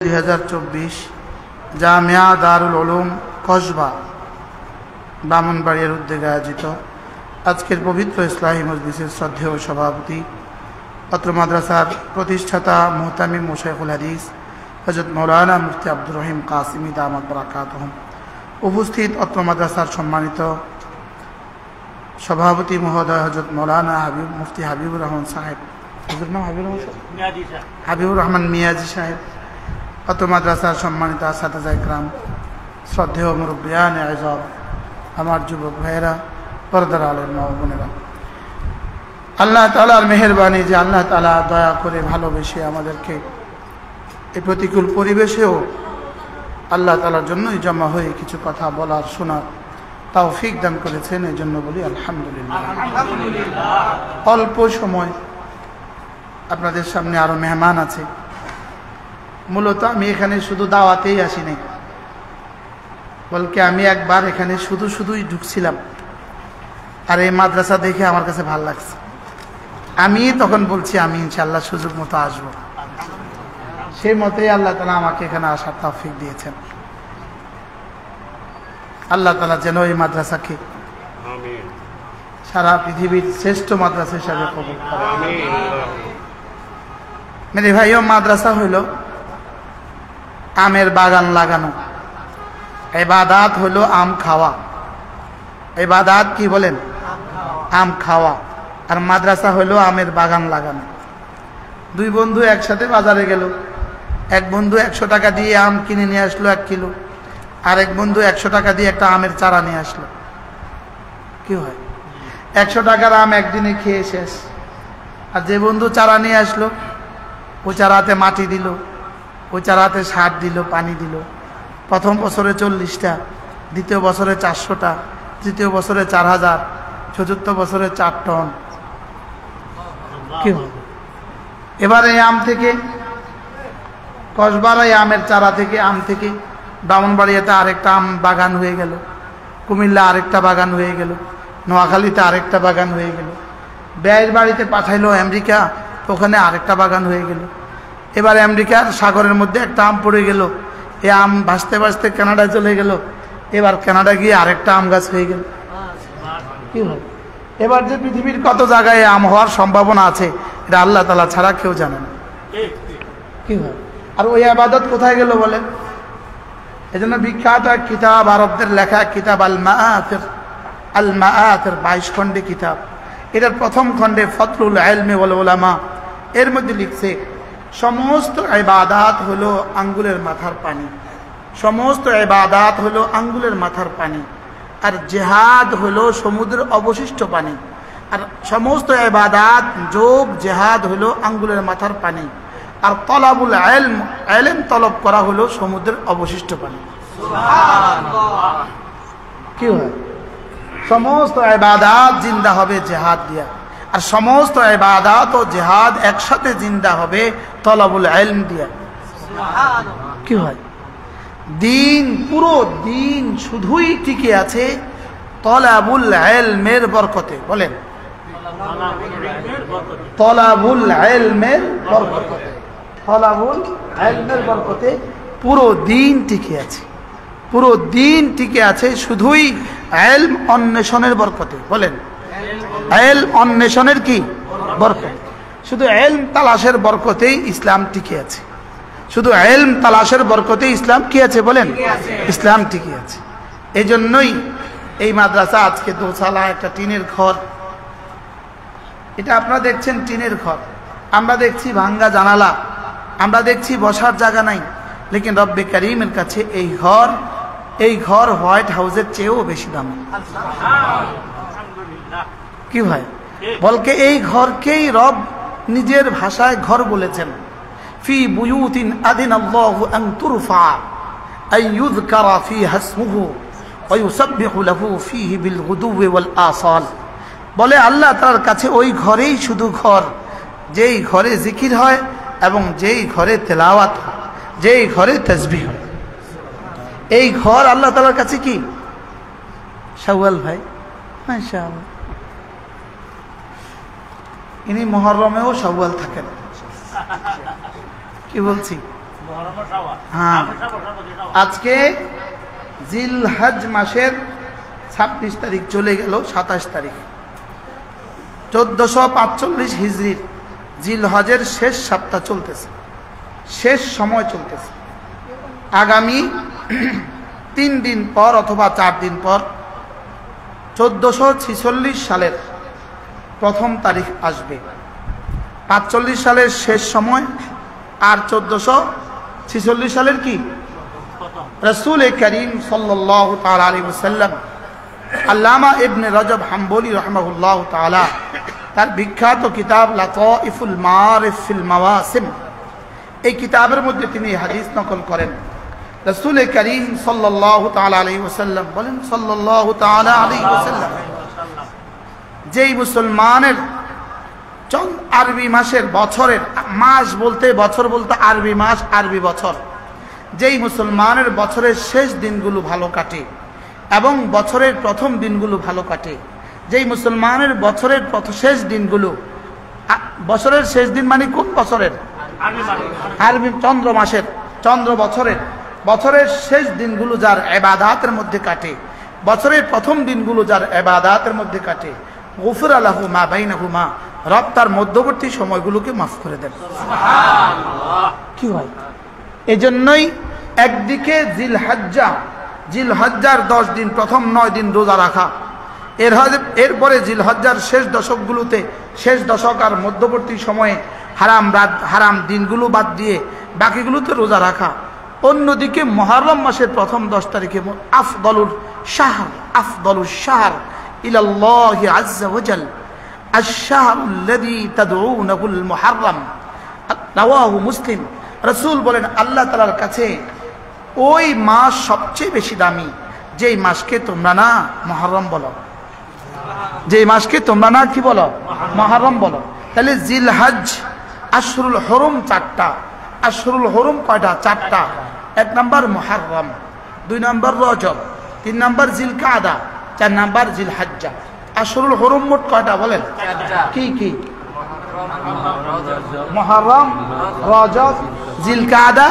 2024 জামিয়া দারুল উলুম কসবা ব্রাহ্মণবাড়িয়ার উদ্যোগে আয়োজিত আজকের পবিত্র ইসলাহী মজলিসের শ্রদ্ধেয় সভাপতি অত্র মাদ্রাসার প্রতিষ্ঠাতা মুহতামিম মুশাইখুল হাদিস হযরত মাওলানা মুফতি আব্দুর রহিম কাসিমি দামাত বারাকাতুহুম, উপস্থিত অত্র মাদ্রাসার সম্মানিত সভাপতি মহোদয় হযরত মাওলানা মুফতি হাবিবুর রহমান সাহেব, হুজুর নাম হাবিবুর রহমান মিয়াজি সাহেব, অত্র মাদ্রাসার সম্মানিত আসাতিজা ইকরাম, শ্রদ্ধেয় মুরব্বিয়ান আযম, আমার যুবক ভাইয়েরা, পর্দার আলের মা ও বোনেরা, আল্লাহ তাআলার মেহেরবানি যে আল্লাহ তাআলা দয়া করে ভালোবেসে আমাদেরকে এই প্রতিকূল পরিবেশেও আল্লাহ তাআলার জন্যই জমা হয়ে কিছু কথা বলার শোনার তৌফিক দান করেছেন। এই জন্য বলি আলহামদুলিল্লাহ। অল্প সময় আপনাদের সামনে আরো মেহমান আছে। মূলত আমি এখানে শুধু দাওয়াতেই আসি নাই, বলকে আমি একবার এখানে শুধুই ঢুকছিলাম, আর এই মাদ্রাসা দেখে আমার কাছে ভালো লাগছে। আমি তখন বলছি আমি ইনশাআল্লাহ সুযোগ মতো আসবো। সেই মতেই আল্লাহ তাআলা আমাকে এখানে আসার তৌফিক দিয়েছেন। আল্লাহ তাআলা যেন এই মাদ্রাসাকে সারা পৃথিবীর শ্রেষ্ঠ মাদ্রাসা হিসাবে কবুল করেন। মেরে ভাইও, মাদ্রাসা হইল আমের বাগান লাগানো, ইবাদত হলো আম খাওয়া। ইবাদত কি বলেন? আম খাওয়া। আর মাদ্রাসা হলো আমের বাগান লাগানো। দুই বন্ধু একসাথে বাজারে গেল, এক বন্ধু 100 টাকা দিয়ে আম কিনে নিয়ে আসলো 1 কিলো, আর এক বন্ধু 100 টাকা দিয়ে একটা আমের চারা নিয়ে আসলো। কি হয়? 100 টাকার আম একদিনে খেয়ে শেষ। আর যে বন্ধু চারা নিয়ে আসলো, ওই চারাতে মাটি দিল, ওই চারাতে সার দিল, পানি দিল। প্রথম বছরে 40টা, দ্বিতীয় বছরে 400টা, তৃতীয় বছরে 4000, চতুর্থ বছরে 4 টন। কি হয়? এবার এই আম থেকে, কসবার এই আমের চারা থেকে, আম থেকে ব্রাহ্মণবাড়িয়াতে আরেকটা আম বাগান হয়ে গেল, কুমিল্লা আরেকটা বাগান হয়ে গেল, নোয়াখালীতে আরেকটা বাগান হয়ে গেল, ব্যয়ের বাড়িতে পাঠাইলো আমেরিকা, ওখানে আরেকটা বাগান হয়ে গেল। এবার আমেরিকার সাগরের মধ্যে একটা আম পড়ে গেল, এই আম ভাসতে ভাসতে কানাডায় চলে গেল, এবার কানাডা গিয়ে আরেকটা আম গাছ হয়ে গেল। কি হয়? এবার যে পৃথিবীর কত জায়গায় আম হওয়ার সম্ভাবনা আছে, এটা আল্লাহ তাআলা ছাড়া কেউ জানে না। কি হয়? আর ওই ইবাদত কোথায় গেল বলেন? এজন্য বিখ্যাত এক কিতাব, আরবদের লেখা কিতাব আল মাআতির 22 খণ্ডে কিতাব। এটার প্রথম খণ্ডে ফতলুল ইলমি ওয়াল উলামা, এর মধ্যে লিখছে সমস্ত ইবাদত হলো আঙ্গুলের মাথার পানি, সমস্ত ইবাদত হলো আঙ্গুলের মাথার পানি, আর জিহাদ হলো সমুদ্রের অবশিষ্ট পানি, আর সমস্ত ইবাদত যোগ জিহাদ হলো আঙ্গুলের মাথার পানি, আর তলাবুল ইলম, ইলম তলব করা হলো সমুদ্রের অবশিষ্ট পানি। সুবহানাল্লাহ। কি হয়? সমস্ত ইবাদত জিন্দা হবে জিহাদ দিয়া, আর সমস্ত ইবাদত ও জিহাদ একসাথে জিন্দা হবে তলাবুল ইলম দিয়া। সুবহানাল্লাহ। কি হয়? দিন, পুরো দিন শুধুই টিকে আছে তলাবুল ইলমের বরকতে। বলেন, তলাবুল ইলমের বরকতে, তলাবুল ইলমের বরকতে পুরো দিন টিকে আছে, পুরো দিন টিকে আছে শুধুই ইলম অন্বেষণের বরকতে। বলেন, ইলম অন্বেষণের কি বরকত? শুধু ইলম তালাশের বরকতেই ইসলাম টিকে আছে, শুধু ইলম তালাশের বরকতেই ইসলাম কি আছে? বলেন, ইসলাম টিকে আছে। এই জন্যই এই মাদ্রাসা আজকে দোতলা একটা টিনের ঘর। এটা আপনারা দেখছেন টিনের ঘর, আমরা দেখছি ভাঙ্গা জানালা, আমরা দেখছি বসার জায়গা নাই, লেকিন রব্বে কারীমের কাছে এই ঘর হোয়াইট হাউসের চেয়েও বেশি দাম। কি ভাই? বলকে এই ঘরকেই রব নিজের ভাষায় ঘর বলেছেন, ফি বুয়ুতিন আযিনাল্লাহু আন তুরফা আন ইউযকারা ফিহা ইসমুহু ওয়া ইউসাব্বিহু লাহু ফিহি বিল গুদুওয়ি ওয়াল আসাল। বলে আল্লাহ তাআলার কাছে ওই ঘরেই শুধু ঘর, যেই ঘরে জিকির হয় এবং যেই ঘরে তেলাওয়াত হয়, যেই ঘরে তাসবিহ হয়। এই ঘর আল্লাহ তাআলার কাছে কি? শাওয়াল ভাই, মাশাআল্লাহ, ইনি মুহররমেও শাওয়াল থাকেন। কি বলছি? হ্যাঁ, আজকে জিলহজ মাসের 26 তারিখ চলে গেল, 27 তারিখ 1445 হিজরির জিলহজের শেষ সপ্তাহ চলতেছে, শেষ সময় চলতেছে। আগামী 3 দিন পর অথবা 4 দিন পর 1446 সালের প্রথম তারিখ আসবে। 45 সালের শেষ সময় আর 1446 সালের কি রাসূল করিম সাল্লাল্লাহু তাআলা আলাইহি ওয়াসাল্লাম আল্লামা ইবনে রজব হাম্বলি রাহিমাহুল্লাহ তাআলা তার বিখ্যাত কিতাব লাতাইফুল মারিফ ফিল মাওয়াসিম, এই কিতাবের মধ্যে তিনি হাদিস নকল করেন। রাসূল করিম সাল্লাল্লাহু তাআলা আলাইহি ওয়াসাল্লাম বলেন, সাল্লাল্লাহু তাআলা আলাইহি ওয়াসাল্লাম, যেই মুসলমানের আরবি মাসের বছরের, মাস বলতে বছর বলতে আরবি মাস আরবি বছর, যেই মুসলমানের বছরের শেষ দিনগুলো ভালো কাটে এবং বছরের প্রথম দিনগুলো ভালো কাটে, যেই মুসলমানের বছরের শেষ দিনগুলো, বছরের শেষ দিন মানে কোন বছরের? আরবি চন্দ্র মাসের, চন্দ্র বছরের, বছরের শেষ দিনগুলো যার ইবাদাতের মধ্যে কাটে, বছরের প্রথম দিনগুলো যার ইবাদাতের মধ্যে কাটে, গুফিরা লাহু মা বাইনাহুমা, রব তার মধ্যবর্তী সময়গুলোকে মাফ করে দেন। সুবহানাল্লাহ। কি হয়? এজন্যই একদিকে জিলহজ্জার 10 দিন, প্রথম 9 দিন রোজা রাখা, এরপরে জিলহজ্জার শেষ দশকগুলোতে, শেষ দশক আর মধ্যবর্তী সময়ে হারাম দিনগুলো বাদ দিয়ে বাকিগুলোতে রোজা রাখা। অন্যদিকে মুহররম মাসের প্রথম 10 তারিখে আফদলুল শাহর ইলাল্লাহি আযজা ওয়া জাল আশ-শাহরুল্লাযী তাদউনাহুল মুহররম, রাওয়াহু মুসলিম। রাসূল বলেন, আল্লাহ তাআলার কাছে ওই মাস সবচেয়ে বেশি দামি যেই মাসকে তোমরা না মুহররম বলো, যেই মাসকে তোমরা না কি বলো? মুহররম বলো। তাহলে জিলহজ, আশহুরুল হুরুম 4টা। আশহুরুল হুরুম কয়টা? 4টা। 1 নাম্বার মুহররম, 2 নাম্বার রজব, 3 নাম্বার জিলকাদা, 4 নাম্বার জিলহজ্জা। আশহুরুল হুরুম মোট কয়টা বলেন? 4টা। কি কি? মুহররম, রজব, জিলকাদা,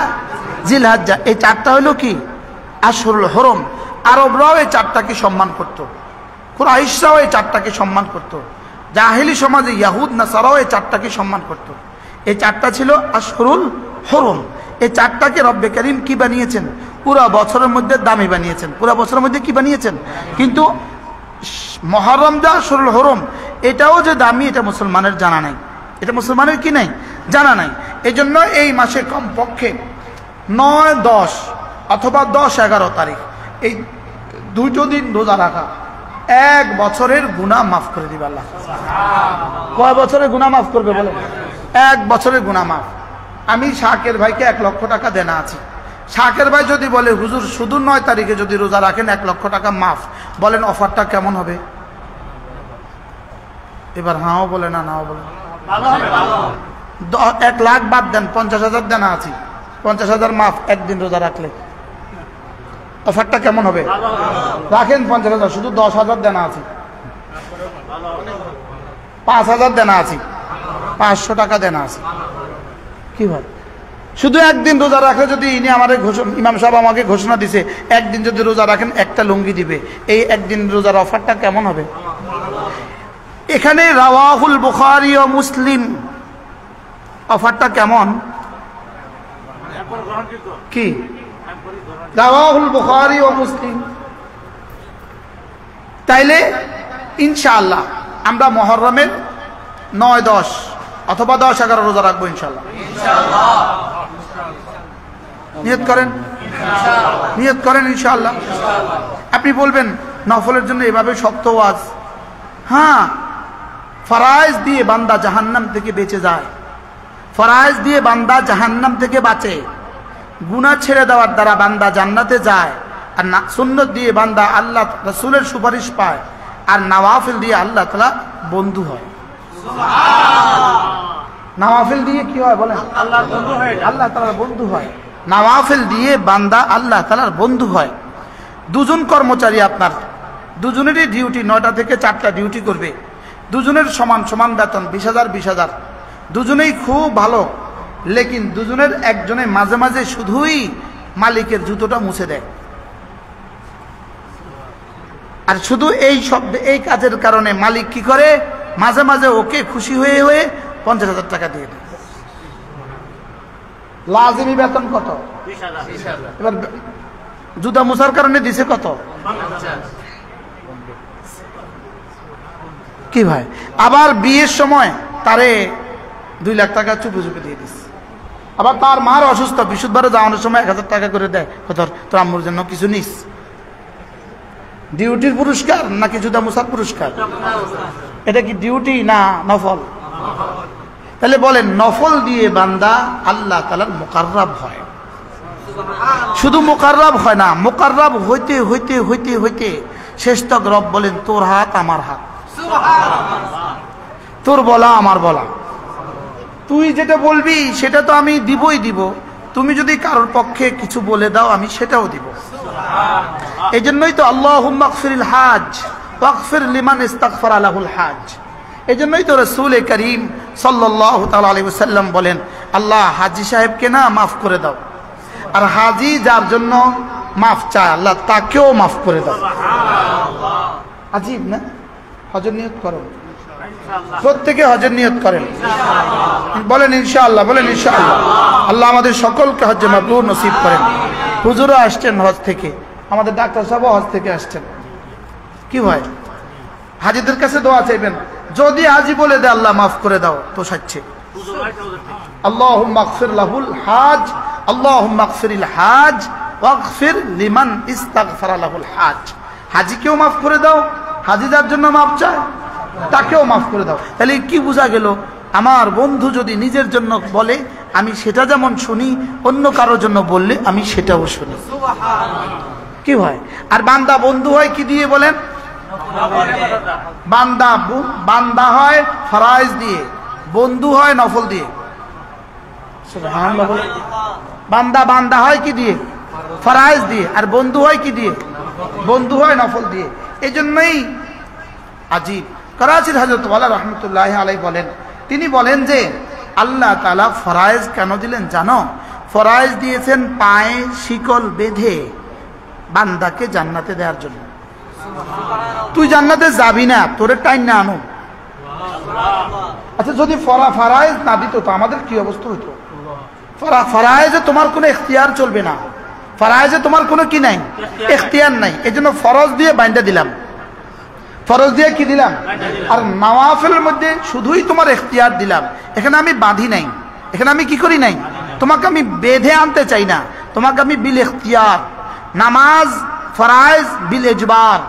জিলহজ্জা, এই 4টা হলো কি আশহুরুল হুরুম। আরবরাও এই 4টাকে সম্মান করত, কুরাইশরাও এই 4টাকে সম্মান করত, জাহেলি সমাজে ইয়াহুদ নাসারাও এই 4টাকে সম্মান করত। এই 4টা ছিল আশহুরুল হুরুম। এই 4টাকে রব্বে করিম কি বানিয়েছেন? পুরো বছরের মধ্যে দামি বানিয়েছেন, পুরো বছরের মধ্যে কি বানিয়েছেন? কিন্তু মুহররম যা আশহুরুল হুরুম, এটাও যে দামি এটা মুসলমানের জানা নাই, এটা মুসলমানের কি নাই? জানা নাই। এই জন্য এই মাসে কমপক্ষে 9, 10 অথবা 10, 11 তারিখ এই 2টো দিন রোজা রাখা 1 বছরের গুনাহ মাফ করে দিবে আল্লাহ। কয় বছরের গুনাহ মাফ করবে বলেন? 1 বছরের গুনাহ মাফ। আমি শাকের ভাইকে 1 লক্ষ টাকা দেনা আছে। শাকের ভাই যদি বলে, হুজুর শুধু 9 তারিখে যদি রোজা রাখেন 1 লক্ষ টাকা মাফ, বলেন অফারটা কেমন হবে? এবার হাও বলে না, নাও বলে। 1 লাখ বাদ দেন, 50,000 দেনা আছে, 50,000 মাফ একদিন রোজা রাখলে। অফারটা কেমন হবে? রাখেন 50,000, শুধু 10,000 দেনা আছে, 5,000 দেনা আছে, 500 টাকা দেনা আছে। কি হয়? শুধু একদিন রোজা রাখলে যদি ইনি আমাদের ইমাম সাহেব আমাকে ঘোষণা দিছে একদিন যদি রোজা রাখেন একটা লুঙ্গি দিবে, এই একদিন রোজার অফারটা কেমন হবে? এখানে রাওয়াহুল বুখারী ও মুসলিম, অফারটা কেমন? কি? রাওয়াহুল বুখারী ও মুসলিম। তাইলে ইনশাআল্লাহ আমরা মুহররমের 9, 10 অথবা 10, 11 রোজা রাখবো ইনশাআল্লাহ। নিয়ত করেন, নিয়ত করেন ইনশাআল্লাহ। আপনি বলবেন নফলের জন্য এভাবে শক্ত ওয়াজ। হ্যাঁ, ফরাইজ দিয়ে বান্দা জাহান্নাম থেকে বেঁচে যায়, ফরাইজ দিয়ে বান্দা জাহান্নাম থেকে বাঁচে, গুনাহ ছেড়ে দেওয়ার দ্বারা বান্দা জান্নাতে যায়, আর সুন্নত দিয়ে বান্দা আল্লাহ রাসূলের সুপারিশ পায়, আর নওয়াফিল দিয়ে আল্লাহ তাআলা বন্ধু হয়। নওয়াফিল দিয়ে কি হয় বলেন? আল্লাহর বন্ধু হয়, আল্লাহ তাআলার বন্ধু হয়। নওয়াফিল দিয়ে বান্দা আল্লাহ তাআলার বন্ধু হয়। 2 জন কর্মচারী আপনার, দুজনেরই ডিউটি 9টা থেকে 4টা ডিউটি করবে, দুজনের সমান সমান বেতন 20,000 20,000, দুজনেই খুব ভালো লেকিন দুজনের একজনে মাঝে মাঝে শুধুই মালিকের জুতোটা মুছে দেয়, আর শুধু এই কাজের কারণে মালিক কি করে, মাঝে মাঝে ওকে খুশি হয়ে হয়ে 50,000 টাকা দিয়ে দেয়। লাজিমি বেতন কত? এবার জুতা মুছার কারণে দিছে কত? কি ভাই? আবার বিয়ের সময় তারে 2 লাখ টাকা চুপে চুপে দিয়ে দিস। আবার তার মার অসুস্থ, বিশুদ্ধবারে যাওয়ানোর সময় 1000 টাকা করে দেয়, তোর আম্মুর জন্য কিছু নিস। ডিউটির পুরস্কার নাকি জুতা মুছার পুরস্কার? এটা কি ডিউটি না নফল? তাহলে বলেন, নফল দিয়ে বান্দা আল্লাহ তাআলার মুকাররাব হয়। শুধু মুকাররাব হয় না, মুকাররাব হইতে হইতে হইতে হইতে শেষ তক রব বলেন, তোর হাত আমার হাত, তোর বলা আমার বলা, তুই যেটা বলবি সেটা তো আমি দিবই দিব, তুমি যদি কারোর পক্ষে কিছু বলে দাও আমি সেটাও দিব। এই জন্যই তো আল্লাহুম্মা গফিরিল হাজ ওয়াগফির লিমান ইস্তাগফারা লাহুল হাজ। এই জন্যই তো রাসূল করিম সাল্লাল্লাহু তাআলা আলাইহি ওয়াসাল্লাম বলেন, আল্লাহ হাজী সাহেবকে না মাফ করে দাও, আর হাজী যার জন্য মাফ চায় আল্লাহ তাকেও মাফ করে দাও। আজীব না? হজের নিয়ত করেন, প্রত্যেকে হজের নিয়ত করেন, বলেন ইনশাআল্লাহ, বলেন ইনশাআল্লাহ। আল্লাহ আমাদের সকলকে হজ্জে মাবরুর নসিব করেন। হুজুরও আসছেন হজ থেকে, আমাদের ডাক্তার সাহেবও হজ থেকে আসছেন। কি ভাই, হাজীদের কাছে দোয়া চাইবেন, যদি হাজী বলে দেয় আল্লাহ মাফ করে দাও তো সাচ্ছে। আল্লাহুম্মা গফির লাহুল হাজ, আল্লাহুম্মা গফিরিল হাজ ওয়াগফির লিমান ইস্তাগফারা লাহুল হাজ। হাজীকেও মাফ করে দাও, হাজী যার জন্য মাফ চায় তাকেও মাফ করে দাও। তাহলে কি বোঝা গেল, আমার বন্ধু যদি নিজের জন্য বলে আমি সেটা যেমন শুনি, অন্য কারোর জন্য বললে আমি সেটাও শুনি। কি হয়? আর বান্দা বন্ধু হয় কি দিয়ে বলেন? বান্দা হয় ফরাইজ দিয়ে, বন্ধু হয় নফল দিয়ে। সুবহানাল্লাহ। বান্দা হয় কি দিয়ে? ফরাইজ দিয়ে। আর বন্ধু হয় কি দিয়ে? বন্ধু হয় নফল দিয়ে। এই জন্যই আজীব করাচির হযরত ওয়ালা রাহমাতুল্লাহি আলাইহি বলেন, তিনি বলেন যে আল্লাহ তাআলা ফরাইজ কেন দিলেন জানো? ফরাইজ দিয়েছেন পায়ে শিকল বেঁধে বান্দাকে জান্নাতে দেওয়ার জন্য। তুই জান্নাতে যাবি না, তোরে টাইম না আনো। আচ্ছা, যদি ফরাইজ না দিত তো আমাদের কি অবস্থা হতো? ফরাইজে তোমার কোনো এখতিয়ার চলবে না, ফরাইজে তোমার কোনো কি নাই, এখতিয়ার নাই। এই জন্য ফরজ দিয়ে বাইন্দা দিলাম, ফরজ দিয়ে কি দিলাম, আর নওয়াফিলের মধ্যে শুধুই তোমার এখতিয়ার দিলাম। এখানে আমি বাঁধি নাই, এখানে আমি কি করি নাই, তোমাকে আমি বেঁধে আনতে চাই না, তোমাকে আমি বিল এখতিয়ার। নামাজ ফরাইজ বিল ইজবার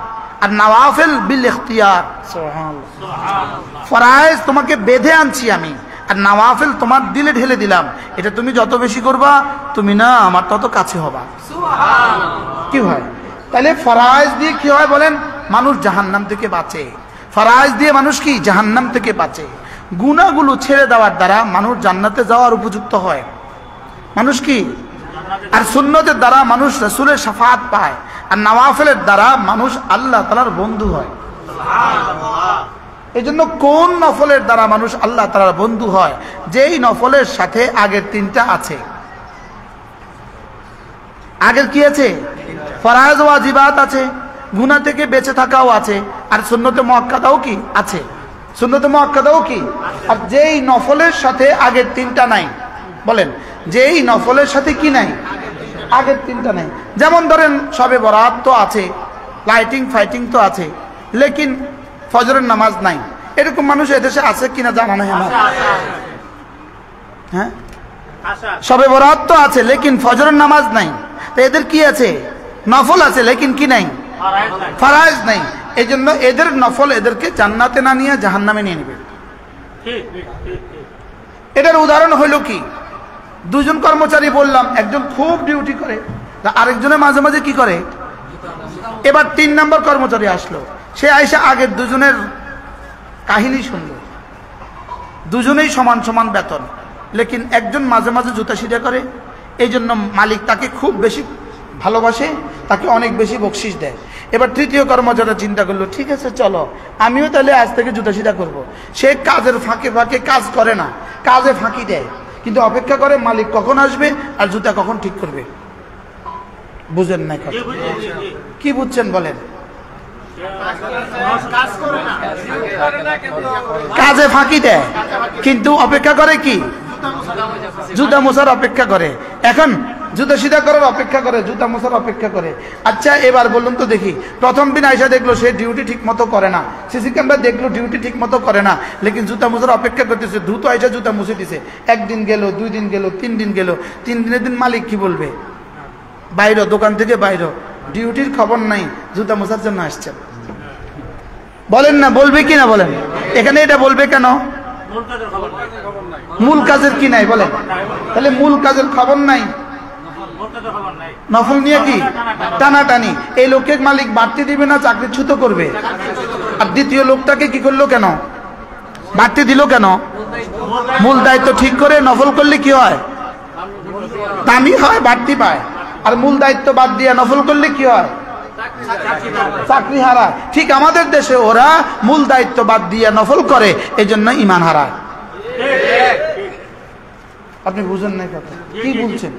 আর নওয়াফিল বিল এখতিয়ার। সুবহানাল্লাহ। ফরাইজ তোমাকে বেঁধে আনছি আমি, আর নওয়াফিল তোমার দিলে ঢেলে দিলাম। এটা তুমি যত বেশি করবা তুমি না আমার তত কাছে হবা। সুবহানাল্লাহ। কি হয়? তাহলে ফরাইজ দিয়ে কি হয় বলেন? মানুষ জাহান্নাম থেকে বাঁচে। ফরাইজ দিয়ে মানুষ কি জাহান্নাম থেকে বাঁচে। গুনাহগুলো ছেড়ে দেওয়ার দ্বারা মানুষ জান্নাতে যাওয়ার উপযুক্ত হয়। মানুষ কি? আর সুন্নতের দ্বারা মানুষ রাসূলের শাফাআত পায়, আর নওয়াফিলের দ্বারা মানুষ আল্লাহ তাআলার বন্ধু হয়। সুবহানাল্লাহ। এই জন্য কোন নফলের দ্বারা মানুষ আল্লাহ তাআলার বন্ধু হয়? যেই নফলের সাথে আগের 3টা আছে। আগের কি আছে? ফরায়েজ ওয়াজিবাত আছে, গুনাহ থেকে বেঁচে থাকাও আছে, আর সুন্নতে মুআক্কাদাও কি আছে। সুন্নতে মুআক্কাদাও কি? আর যেই নফলের সাথে আগের 3টা নাই, বলেন যেই নফলের সাথে কি নাই, আগের 3টা নাই। যেমন ধরেন শবে বরাত তো আছে, লাইটিং ফাইটিং তো আছে, লেকিন ফজরের নামাজ নাই। এরকম মানুষ এদেশে আছে কিনা জানা নাই আমার। হ্যাঁ, শবে বরাত তো আছে লেকিন ফজরের নামাজ নাই। তো এদের কি আছে? নফল আছে লেকিন কি নাই, ফরাইজ নাই। এই জন্য এদের নফল এদেরকে জান্নাতে না নিয়ে জাহান্নামে নিয়ে নেবে। এটার উদাহরণ হইল কি, দুজন কর্মচারী বললাম, একজন খুব ডিউটি করে, আরেকজনে মাঝে মাঝে কি করে। এবার 3 নম্বর কর্মচারী আসলো, সে আইসা আগের দুজনের কাহিনী শুনলো। দুজনেই সমান সমান বেতন, লেকিন একজন মাঝে মাঝে জুতা সিধা করে, এই জন্য মালিক তাকে খুব বেশি ভালোবাসে, তাকে অনেক বেশি বকশিশ দেয়। এবার 3য় কর্মচারী চিন্তা করলো, ঠিক আছে চলো আমিও তাহলে আজ থেকে জুতা সিধা করবো। সে কাজের ফাঁকে ফাঁকে কাজ করে না, কাজে ফাঁকি দেয়। কিন্তু অপেক্ষা করে মালিক কখন আসবে আর জুতা কখন ঠিক করবে। বুঝেন না কথা? কি বুঝছেন বলেন? কাজে ফাঁকি দেয় কিন্তু অপেক্ষা করে কি? জুতা মোছার অপেক্ষা করে। এখন জুতা সিধা করার অপেক্ষা করে, জুতা মোছার অপেক্ষা করে। আচ্ছা এবার বলুন তো দেখি, প্রথম দিন আয়সা দেখলো সে ডিউটি ঠিক মতো করে না, সিসি ক্যামেরা দেখলো ডিউটি ঠিক মতো করে না, লেকিন জুতা মোছার অপেক্ষা করতেছে, দ্রুত আয়সা জুতা মুছে দিছে। একদিন গেল, 2 দিন গেল, 3 দিন গেল, 3 দিনের দিন মালিক কি বলবে? বাইরে, দোকান থেকে বাইরে, ডিউটির খবর নাই, জুতা মোছার জন্য আসছেন। বলেন না, বলবে কি না বলেন? এখানে এটা বলবে কেন? মূল কাজের কি নাই বলেন? তাহলে মূল কাজের খবর নাই, নফল নিয়ে কি টানাটানি। এই লোককে মালিক বাড়তি দিবে না চাকরিচ্যুত করবে? আর দ্বিতীয় লোকটাকে কি করলো কেন? বাড়তি দিল কেন? মূল দায়িত্ব ঠিক করে নফল করলে কি হয়? দামি হয়, বাড়তি পায়। আর মূল দায়িত্ব বাদ দিয়ে নফল করলে কি হয়? চাকরি হারায়। ঠিক আমাদের দেশে ওরা মূল দায়িত্ব বাদ দিয়ে নফল করে, এই জন্য ঈমান হারায়। আপনি বুঝেন না কথা? কি বলছেন?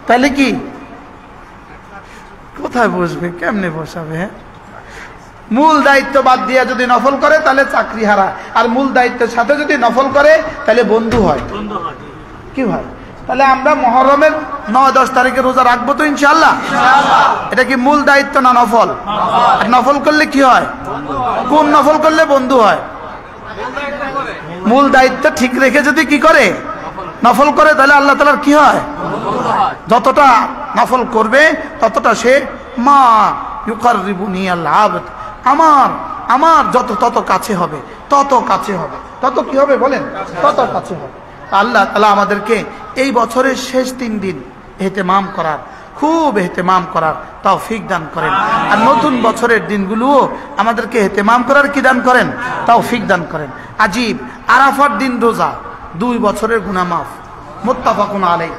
তাহলে কি কোথায় বসবে, কেমনে বসাবে? মূল দায়িত্ব বাদ দিয়ে যদি নফল করে তাহলে চাকরি হারা, আর মূল দায়িত্বের সাথে যদি নফল করে তাহলে বন্ধু হয়। কি হয়? তাহলে আমরা মুহররমের 9-10 তারিখে রোজা রাখবো তো ইনশাআল্লাহ? এটা কি মূল দায়িত্ব না নফল? নফল করলে কি হয়? কোন নফল করলে বন্ধু হয়? মূল দায়িত্ব ঠিক রেখে যদি কি করে নফল করে তাহলে আল্লাহ তাআলার কি হয়? যতটা নফল করবে ততটা সে মা ইউকাররিবুনি আল আবদ, আমার তত কাছে হবে, তত কাছে হবে, তত কি হবে বলেন? তত কাছে হবে। আল্লাহ তাআলা আমাদেরকে এই বছরের শেষ 3 দিন ইহতিমাম করার, খুব ইহতিমাম করার তৌফিক দান করেন। আর নতুন বছরের দিনগুলোও আমাদেরকে ইহতিমাম করার কি দান করেন? তৌফিক দান করেন। আজীব আরাফার দিন রোজা 2 বছরের গুনাহ মাফ, মুত্তাফাকুন আলাইহ।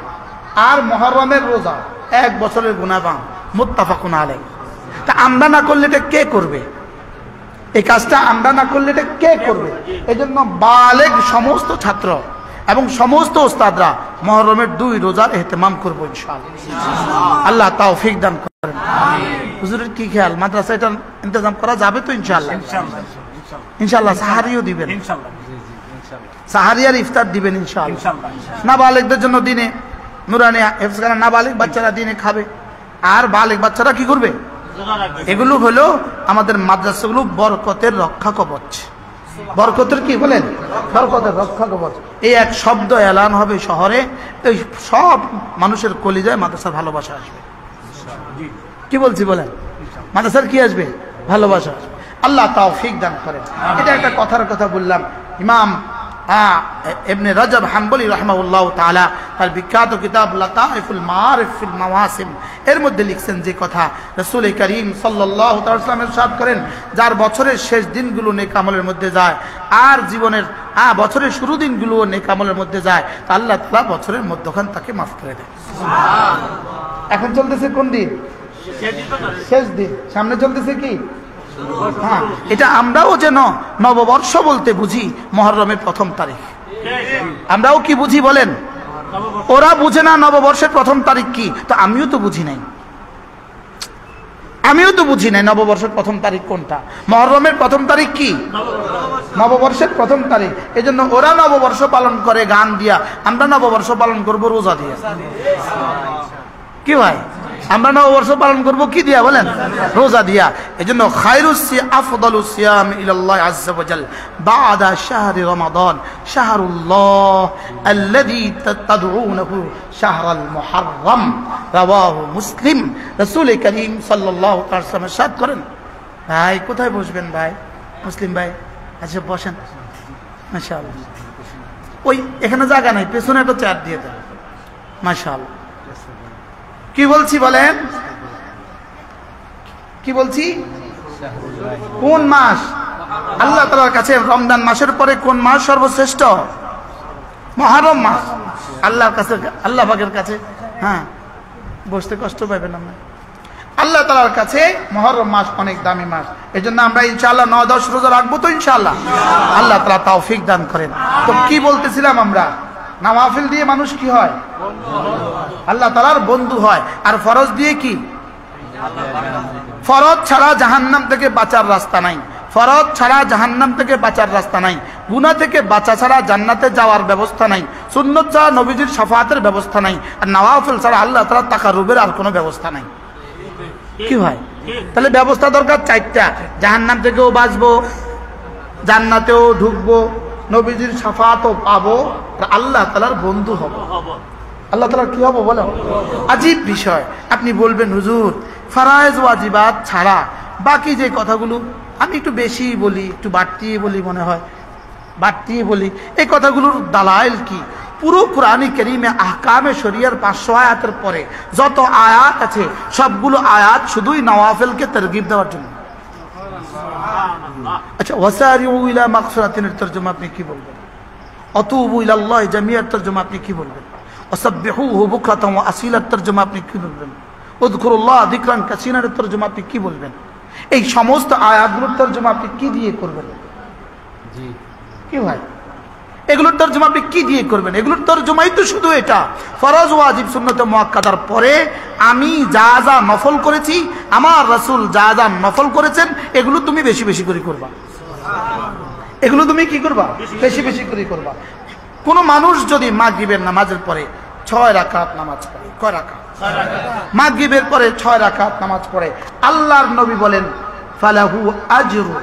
আর মুহররমের রোজা 1 বছরের গুনাহ মাফ, মুত্তাফাকুন আলাইহ। তা আমরা না করলে এটা কে করবে? এই কাজটা আমরা না করলে এটা কে করবে? এজন্য বালেগ সমস্ত ছাত্র এবং সমস্ত ওস্তাদরা মুহররমের 2 রোজার ইহতিমাম করব ইনশাআল্লাহ। আল্লাহ তৌফিক দান করেন। হুজুরের কি খেয়াল, মাদ্রাসা এটা ইন্তজাম করা যাবে তো ইনশাআল্লাহ? ইনশাআল্লাহ সাহারিও দিবেন, সাহারি আর ইফতার দিবেন ইনশাআল্লাহ। নাবালিগদের জন্য দিনে নুরানি হেফজখানা, নাবালিগ বাচ্চারা দিনে খাবে, আর বালিগ বাচ্চারা কি করবে? এগুলো হলো আমাদের মাদ্রাসাগুলো বরকতের রক্ষা কবচ। বরকতের কি বলেন? বরকতের রক্ষা কবচ। এই এক শব্দ এলান হবে শহরে, এই সব মানুষের কলিজায় মাদ্রাসার ভালোবাসা আসবে। কি বলছি বলেন? মাদ্রাসার কি আসবে? ভালোবাসা আসবে। আল্লাহ তৌফিক দান করেন। এটা একটা কথার কথা বললাম। ইমাম ইবনে রজব হাম্বলি রাহিমাহুল্লাহু তাআলা তার বিখ্যাত কিতাব লাতাইফুল মাআরিফ ফিল মাওয়াসিম এর মধ্যে লিখছেন যে কথা, রাসূল করিম সাল্লাল্লাহু তাআলা সাল্লাম ইরশাদ করেন, যার বছরের শেষ দিনগুলো নেক আমলের মধ্যে যায় আর জীবনের বছরের শুরু দিনগুলো নেক আমলের মধ্যে যায়, তা আল্লাহ তাআলা বছরের মধ্যখান তাকে মাফ করে দেয়। সুবহানাল্লাহ। এখন চলতেছে কোন দিন? শেষ দিন। সামনে চলতেছে কি? হ্যাঁ, এটা আমরাও যেন নববর্ষ বলতে বুঝি মুহররমের 1ম তারিখ। আমরাও কি বুঝি বলেন? ওরা বুঝে না নববর্ষের 1ম তারিখ কি, তো আমিও তো বুঝি নাই। নববর্ষের 1ম তারিখ কোনটা? মুহররমের 1ম তারিখ কি? নববর্ষের 1ম তারিখ। এই জন্য ওরা নববর্ষ পালন করে গান দিয়া, আমরা নববর্ষ পালন করবো রোজা দিয়া। কি ভাই? আমরা নববর্ষ পালন করব কি দিয়া বলেন? রোজা দিয়া। এজন্য খায়রুস আফদালুস সিয়াম ইলাল্লাহ আযজা ওয়া জাল বা'দা শাহরি রমাদান শাহরুল্লাহ আল্লাযী তাদউনাহু শাহরাল মুহাররম রাওয়াহু মুসলিম। রাসূল করিম সাল্লাল্লাহু আলাইহি ওয়াসাল্লাম ইরশাদ করেন, ভাই কোথায় বসবেন ভাই? মুসলিম ভাই আচ্ছা বসেন, মাশাআল্লাহ। ওই এখানে জায়গা নাই, পেছনে একটা চেয়ার দিয়ে দেন, মাশাআল্লাহ। কি বলছি বলেন? কি বলছি? কোন মাস আল্লাহ তাআলার কাছে রমজান মাসের পরে কোন মাস সর্বশ্রেষ্ঠ? মুহররম মাস। আল্লাহর কাছে, আল্লাহ পাকের কাছে হ্যাঁ বসতে কষ্ট পাবেন না। আল্লাহ তাআলার কাছে মুহররম মাস অনেক দামি মাস। এই জন্য আমরা ইনশাআল্লাহ 9-10 রোজা রাখবো তো ইনশাআল্লাহ। আল্লাহ তাআলা তৌফিক দান করেন। তো কি বলতেছিলাম আমরা, নওয়াফিল দিয়ে মানুষ কি হয়? আল্লাহ তাআলার বন্ধু হয়। আর ফরজ দিয়ে কি? ফরজ ছাড়া জাহান্নাম থেকে বাঁচার রাস্তা নাই। ফরজ ছাড়া জাহান্নাম থেকে বাঁচার রাস্তা নাই। গুনাহ থেকে বাঁচা ছাড়া জান্নাতে যাওয়ার ব্যবস্থা নাই। সুন্নত ছাড়া নবীজির শাফাআতের ব্যবস্থা নাই। আর নওয়াফিল ছাড়া আল্লাহ তাআলার তাকাররুবের আর কোনো ব্যবস্থা নাই। কি হয়? তাহলে ব্যবস্থা দরকার 4টা। জাহান্নাম থেকেও বাঁচবো, জান্নাতেও ঢুকবো, নবীজির শাফাআতও পাবো, আর আল্লাহ তাআলার বন্ধু হব। আল্লাহ তাআলার কি হবো বলো? আজীব বিষয়। আপনি বলবেন হুজুর ফরজ ওয়াজিবাত ছাড়া বাকি যে কথাগুলো আমি একটু বেশি বলি, একটু বাড়তিয়ে বলি, মনে হয় বাড়তিয়ে বলি, এই কথাগুলোর দালাইল কি? পুরো কোরআনে কারীমে আহকামে শরিয়ার 500 আয়াতের পরে যত আয়াত আছে সবগুলো আয়াত শুধুই নওয়াফিলকে তারগিব দেওয়ার জন্য। আচ্ছা, ওয়াসারিউ ইলা মাগফিরাতিনের তরজমা আপনি কি বলবেন? আতুবু ইলাল্লাহি জামিআত তরজমা আপনি কি বলবেন? ওয়াসাব্বিহুহু বুকরাতান ওয়া আসিলাত তরজমা আপনি কি বলবেন? উযকুরুল্লাহ যিকরান কাসীরার তরজমা আপনি কি বলবেন? এই সমস্ত আয়াতগুলোর তরজমা আপনি কি দিয়ে করবেন? জি কি ভাই, এগুলোর তরজমা আপনি কি দিয়ে করবেন? এগুলোর তরজমাই তো শুধু এটা, ফরজ ওয়াজিব সুন্নত মুআক্কাদার পরে আমি যা যা নফল করেছি, আমার রাসূল যা যা নফল করেছেন, এগুলো তুমি বেশি বেশি করে করবা। এগুলো তুমি কি করবা? বেশি বেশি করে করবা। কোন মানুষ যদি মাগরিবের নামাজের পরে 6 রাকাত নামাজ পড়ে, কয় রাকাত? মাগরিবের পরে 6 রাকাত নামাজ পড়ে, আল্লাহর নবী বলেন ফালাহু আজরু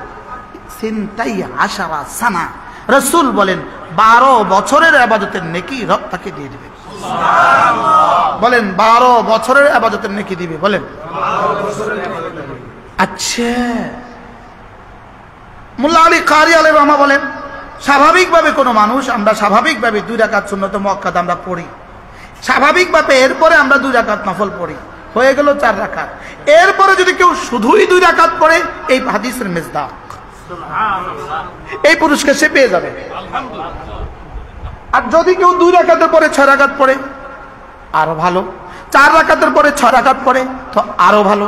12 সানা। রাসূল বলেন 12 বছরের ইবাদতের নেকি রব তাকে দিয়ে দিবে। বলেন 12 বছরের ইবাদতের নেকি দিবে। বলেন আচ্ছা, মুল্লা আলী কারি আলাইহির রহমা বলেন স্বাভাবিকভাবে কোনো মানুষ, আমরা স্বাভাবিকভাবে 2 রাকাত সুন্নত মুআক্কাদা আমরা পড়ি, স্বাভাবিকভাবে এরপরে আমরা 2 রাকাত নফল পড়ি, হয়ে গেল 4 রাকাত। এরপরে যদি কেউ শুধুই 2 রাকাত পড়ে, এই হাদিসের মেজদাক, এই পুরস্কার সে পেয়ে যাবে। আর যদি কেউ 2 রাকাতের পরে 6 রাকাত পড়ে, আরো ভালো। 4 রাকাতের পরে 6 রাকাত পড়ে, তো আরো ভালো।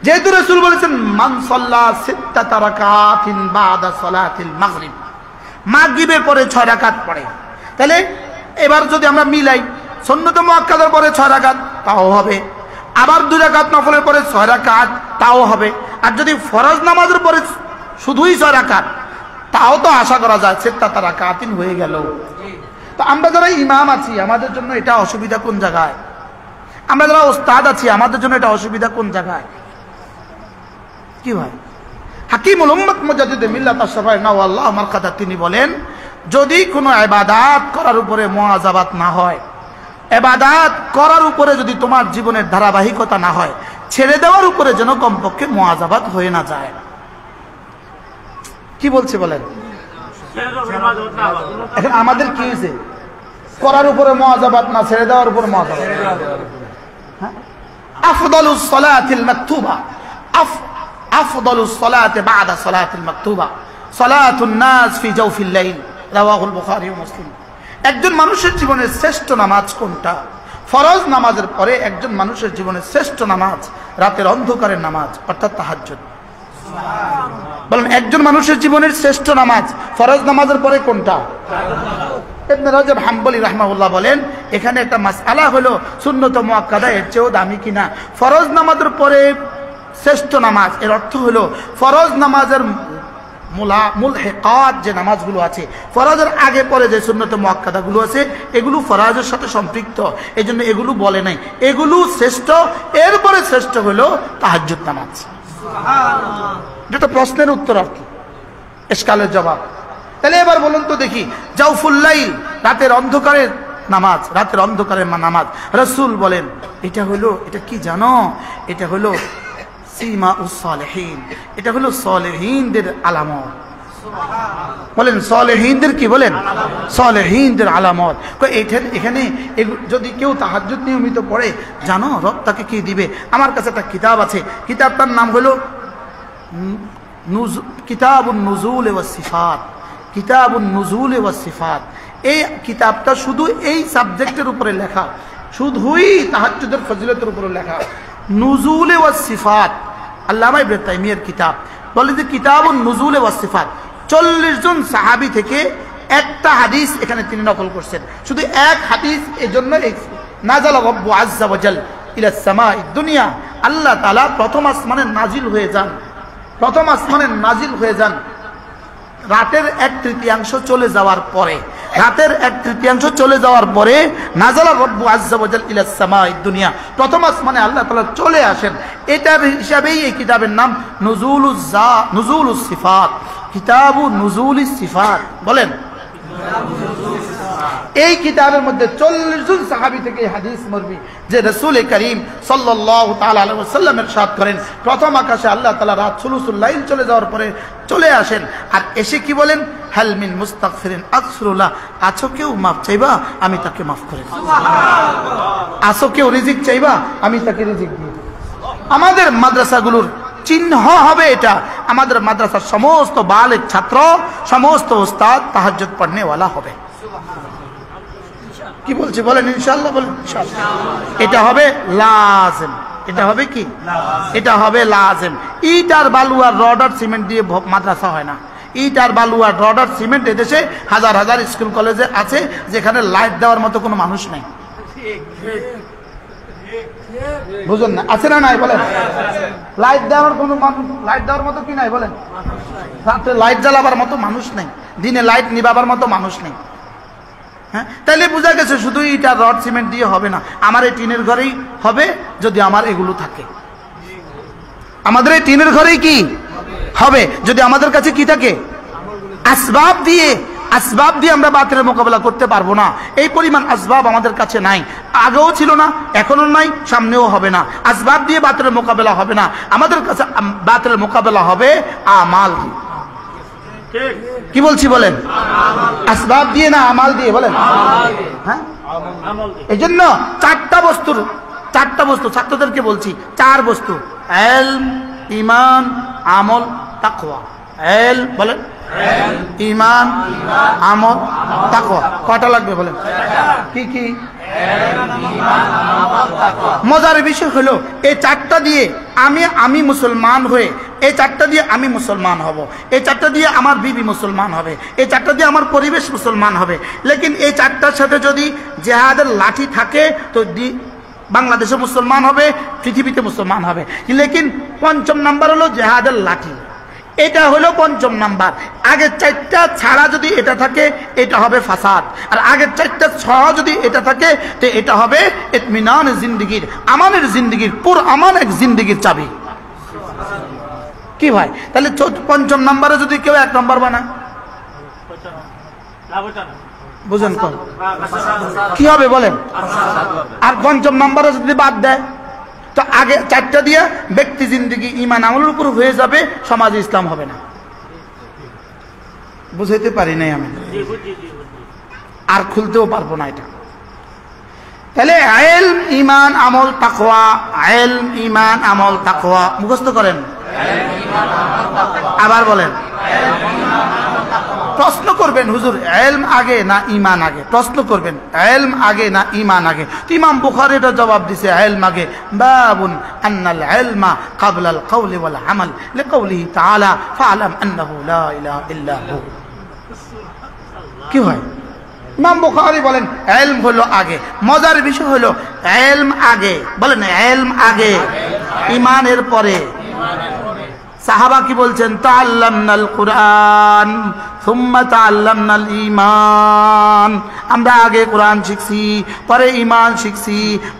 যেহেতু রাসূল বলেছেন মান সাল্লা 6 রাকাতিন বাদা সালাতিল মাগরিব, মাগরিবের পরে 6 রাকাত পড়ে, তাহলে এবার যদি আমরা মিলাই, সুন্নত মুআক্কাদার পরে 6 রাকাত তাও হবে, আবার 2 রাকাত নফলের পরে 6 রাকাত তাও হবে। আর যদি ফরজ নামাজের পরে শুধুই 6 রাকাত, তাও তো আশা করা যায় 6 রাকাতিন হয়ে গেল। তো আমরা যারা ইমাম আছি আমাদের জন্য এটা অসুবিধা কোন জায়গায়? আমরা যারা ওস্তাদ আছি আমাদের জন্য এটা অসুবিধা কোন জায়গায়? কি ভাই, হাকিমুল উম্মাত মুজাদ্দিদ মিল্লাত আশ-শাফাঈ নাওয়াল্লাহু মারকাদা তিনি বলেন, যদি কোনো ইবাদত করার উপরে মুআযাবাত না হয়, ইবাদত করার উপরে যদি তোমার জীবনের ধারাবাহিকতা না হয়, ছেড়ে দেওয়ার উপরে যেন কমপক্ষে মুআযাবাত হয়ে না যায়। কি বলছে বলেন? এখন আমাদের কি হয়েছে? করার উপরে মুআযাবাত না, ছেড়ে দেওয়ার উপরে মুআযাবাত। আফদালুস সালাতিল মাকতুবা, আফদালুস সালাতি বাদা সালাতিল মাকতুবা সালাতুন নাস ফি জাওফিল লাইল, রাওয়াহুল বুখারী ওয়া মুসলিম। একজন মানুষের জীবনের শ্রেষ্ঠ নামাজ কোনটা? ফরজ নামাজের পরে একজন মানুষের জীবনের শ্রেষ্ঠ নামাজ রাতের অন্ধকারের নামাজ, অর্থাৎ তাহাজ্জুদ। বলেন একজন মানুষের জীবনের শ্রেষ্ঠ নামাজ ফরজ নামাজের পরে কোনটা? ইবনে রাজব হাম্বলী রাহমাহুল্লাহ বলেন, এখানে একটা মাসআলা হলো সুন্নত মুআক্কাদা এর চেয়েও দামি কিনা। ফরজ নামাজের পরে শ্রেষ্ঠ নামাজ, এর অর্থ হলো ফরজ নামাজের মুলহিকাত যে নামাজগুলো আছে, ফরজের আগে পরে যে সুন্নত মুআক্কাদাগুলো আছে, এগুলো ফরজের সাথে সম্পৃক্ত, এই জন্য এগুলো বলে নাই, এগুলো শ্রেষ্ঠ। এরপরে শ্রেষ্ঠ হলো তাহাজ্জুদ নামাজ। যেটা প্রশ্নের উত্তর আর কি, ইশকালের জবাব। তাহলে এবার বলুন তো দেখি, জাওফুল লাইল রাতের অন্ধকারের নামাজ, রাতের অন্ধকারের নামাজ রাসূল বলেন এটা হলো, এটা কি জানো? এটা হলো সিমাউস সালেহিন, এটা হলো সালেহিনদের আলামত। বলেন সালেহিনদের কি? বলেন সালেহিনদের আলামত। এখানে যদি কেউ তাহাজ্জুদ নিয়মিত পড়ে, জানো রব তাকে কি দিবে? আমার কাছে একটা কিতাব আছে, কিতাবটার নাম হলো কিতাবুন নুজুল ওয়াস সিফাত, কিতাবুন নুজুল ওয়াস সিফাত। এই কিতাবটা শুধু এই সাবজেক্টের উপরে লেখা, শুধুই তাহাজ্জুদের ফজিলতের উপর লেখা। নুজুলে ওয়াস সিফাত, আল্লামা ইবনে তাইমিয়ার কিতাব বলে যে কিতাবুন নুজুলে ওয়াস সিফাত, 40 জন সাহাবী থেকে একটা হাদিস এখানে তিনি নকল করছেন। শুধু এক হাদিস, এজন্য নাযালা রাব্বু আযজা ওয়া জাল ইলা সামাই দুনিয়া, আল্লাহ তাআলা প্রথম আসমানে নাজিল হয়ে যান, প্রথম আসমানে নাজিল হয়ে যান রাতের 1/3 চলে যাওয়ার পরে, রাতের 1/3 চলে যাওয়ার পরে নাযালা রাব্বু আযজা ওয়া জাল ইলা সামাই দুনিয়া, প্রথম আসমানে আল্লাহ তাআলা চলে আসেন। এটার হিসাবেই এই কিতাবের নাম নুজুলুস সিফাত, কিতাবু নুজুলিস সিফাত। বলেন, এই কিতাবের মধ্যে 40 জন সাহাবী থেকে হাদিস মরবি যে রাসূল করিম সাল্লাল্লাহু তাআলা আলাইহি ওয়াসাল্লাম ইরশাদ করেন, প্রথম আকাশে আল্লাহ তাআলা রাত সুলুসুল লাইল চলে যাওয়ার পরে চলে আসেন, আর এসে কি বলেন, হাল মিন মুস্তাগফিরিন আগফিরুল্লাহ, আছো কেউ মাফ চাইবা আমি তাকে মাফ করে দেব, আছো কেউ রিজিক চাইবা আমি তাকে রিজিক দিয়ে দেব। আমাদের মাদ্রাসাগুলোর চিহ্ন হবে এটা, আমাদের মাদ্রাসার সমস্ত বালেগ ছাত্র, সমস্ত উস্তাদ তাহাজ্জুদ পড়নে ওয়ালা হবে। কি বলছি বলেন? ইনশাআল্লাহ বলেন ইনশাআল্লাহ। এটা হবে লাজিম, এটা হবে কি? এটা হবে লাজিম। ইট আর বালু আর রড আর সিমেন্ট দিয়ে মাদ্রাসা হয় না। ইট আর বালু আর রড আর সিমেন্ট এদেশে হাজার হাজার স্কুল কলেজে আছে, যেখানে লাইট দেওয়ার মতো কোনো মানুষ নেই। বুঝুন না, আছে না নাই বলেন? লাইট দেওয়ার কোনো লাইট দেওয়ার মতো কি নাই বলেন? রাতে লাইট জ্বালাবার মতো মানুষ নেই, দিনে লাইট নিবাবার মতো মানুষ নেই। হ্যাঁ, তাইলে বোঝা গেছে শুধু ইটা রড সিমেন্ট দিয়ে হবে না। আমার এই টিনের ঘরেই হবে যদি আমার এগুলো থাকে। আমাদের এই টিনের ঘরেই কি হবে যদি আমাদের কাছে কি থাকে? আসবাব দিয়ে। আসবাব দিয়ে আমরা বাতিলের মোকাবেলা করতে পারবো না, এই পরিমাণ আসবাব আমাদের কাছে নাই, আগেও ছিল না, এখনো নাই, সামনেও হবে না। আসবাব দিয়ে বাতিলের মোকাবেলা হবে না, আমাদের কাছে বাতিলের মোকাবেলা হবে আমাল দিয়ে। কি বলছি বলেন? আসবাব দিয়ে না, আমাল দিয়ে। বলেন হ্যাঁ, এই জন্য চারটা বস্তু ছাত্রদেরকে বলছি, 4 বস্তু: ইলম, ঈমান, আমল, তাকওয়া। ইলম বলেন, ঈমান, আমল, তাকওয়া। কয়টা লাগবে বলেন? কি কি? মজার বিষয় হলো এই 4টা দিয়ে আমি মুসলমান হয়ে, এই 4টা দিয়ে আমি মুসলমান হব, এই 4টা দিয়ে আমার বিবি মুসলমান হবে, এই 4টা দিয়ে আমার পরিবেশ মুসলমান হবে। লেকিন এই 4টার সাথে যদি জিহাদের লাঠি থাকে তো বাংলাদেশে মুসলমান হবে, পৃথিবীতে মুসলমান হবে। লেকিন 5ম নাম্বার হলো জিহাদের লাঠি, এটা হলো 5ম নাম্বার। আগের 4টা ছাড়া যদি এটা থাকে এটা হবে ফাসাদ, আর আগের 4টা ছাড়া যদি এটা থাকে তো এটা হবে ইতমিনান জিন্দেগির, আমানের জিন্দেগির পুর আমান এক জিন্দেগির চাবি। কি ভাই? তাহলে 5ম নাম্বারে যদি কেউ 1 নম্বর বানায় বুঝেন কম কি হবে বলেন? আর 5ম নাম্বারে যদি বাদ দেয় তো আগে 4টা দিয়ে ব্যক্তি জিন্দেগি ঈমান আমলের উপর হয়ে যাবে, সমাজে ইসলাম হবে না। বুঝাইতে পারি নাই আমি, আর খুলতেও পারবো না এটা। তাহলে ইলম, ঈমান, আমল, তাকওয়া। ইলম, ঈমান, আমল, তাকওয়া মুখস্থ করেন। আবার বলেন। প্রশ্ন করবেন, হুজুর ইলম আগে না ঈমান আগে? প্রশ্ন করবেন ইলম আগে না ঈমান আগে? ইমাম বুখারী এটা জবাব দিছে ইলম আগে। বাবুন আন্নাল ইলমা ক্বাবলাল কওলি ওয়াল আমাল লিকাওলিহি তাআলা ফাআলাম আন্নাহু লা ইলাহা ইল্লা হু। কি হয়? ইমাম বুখারী বলেন ইলম হলো আগে। মজার বিষয় হলো ইলম আগে, বলেন ইলম আগে, ঈমানের পরে। সাহাবা কি বলছেন? তাআল্লামনাল কুরআন সুম্মা তাআল্লামনাল ঈমান। আমরা আগে কোরআন শিখছি, পরে ঈমান শিখছি,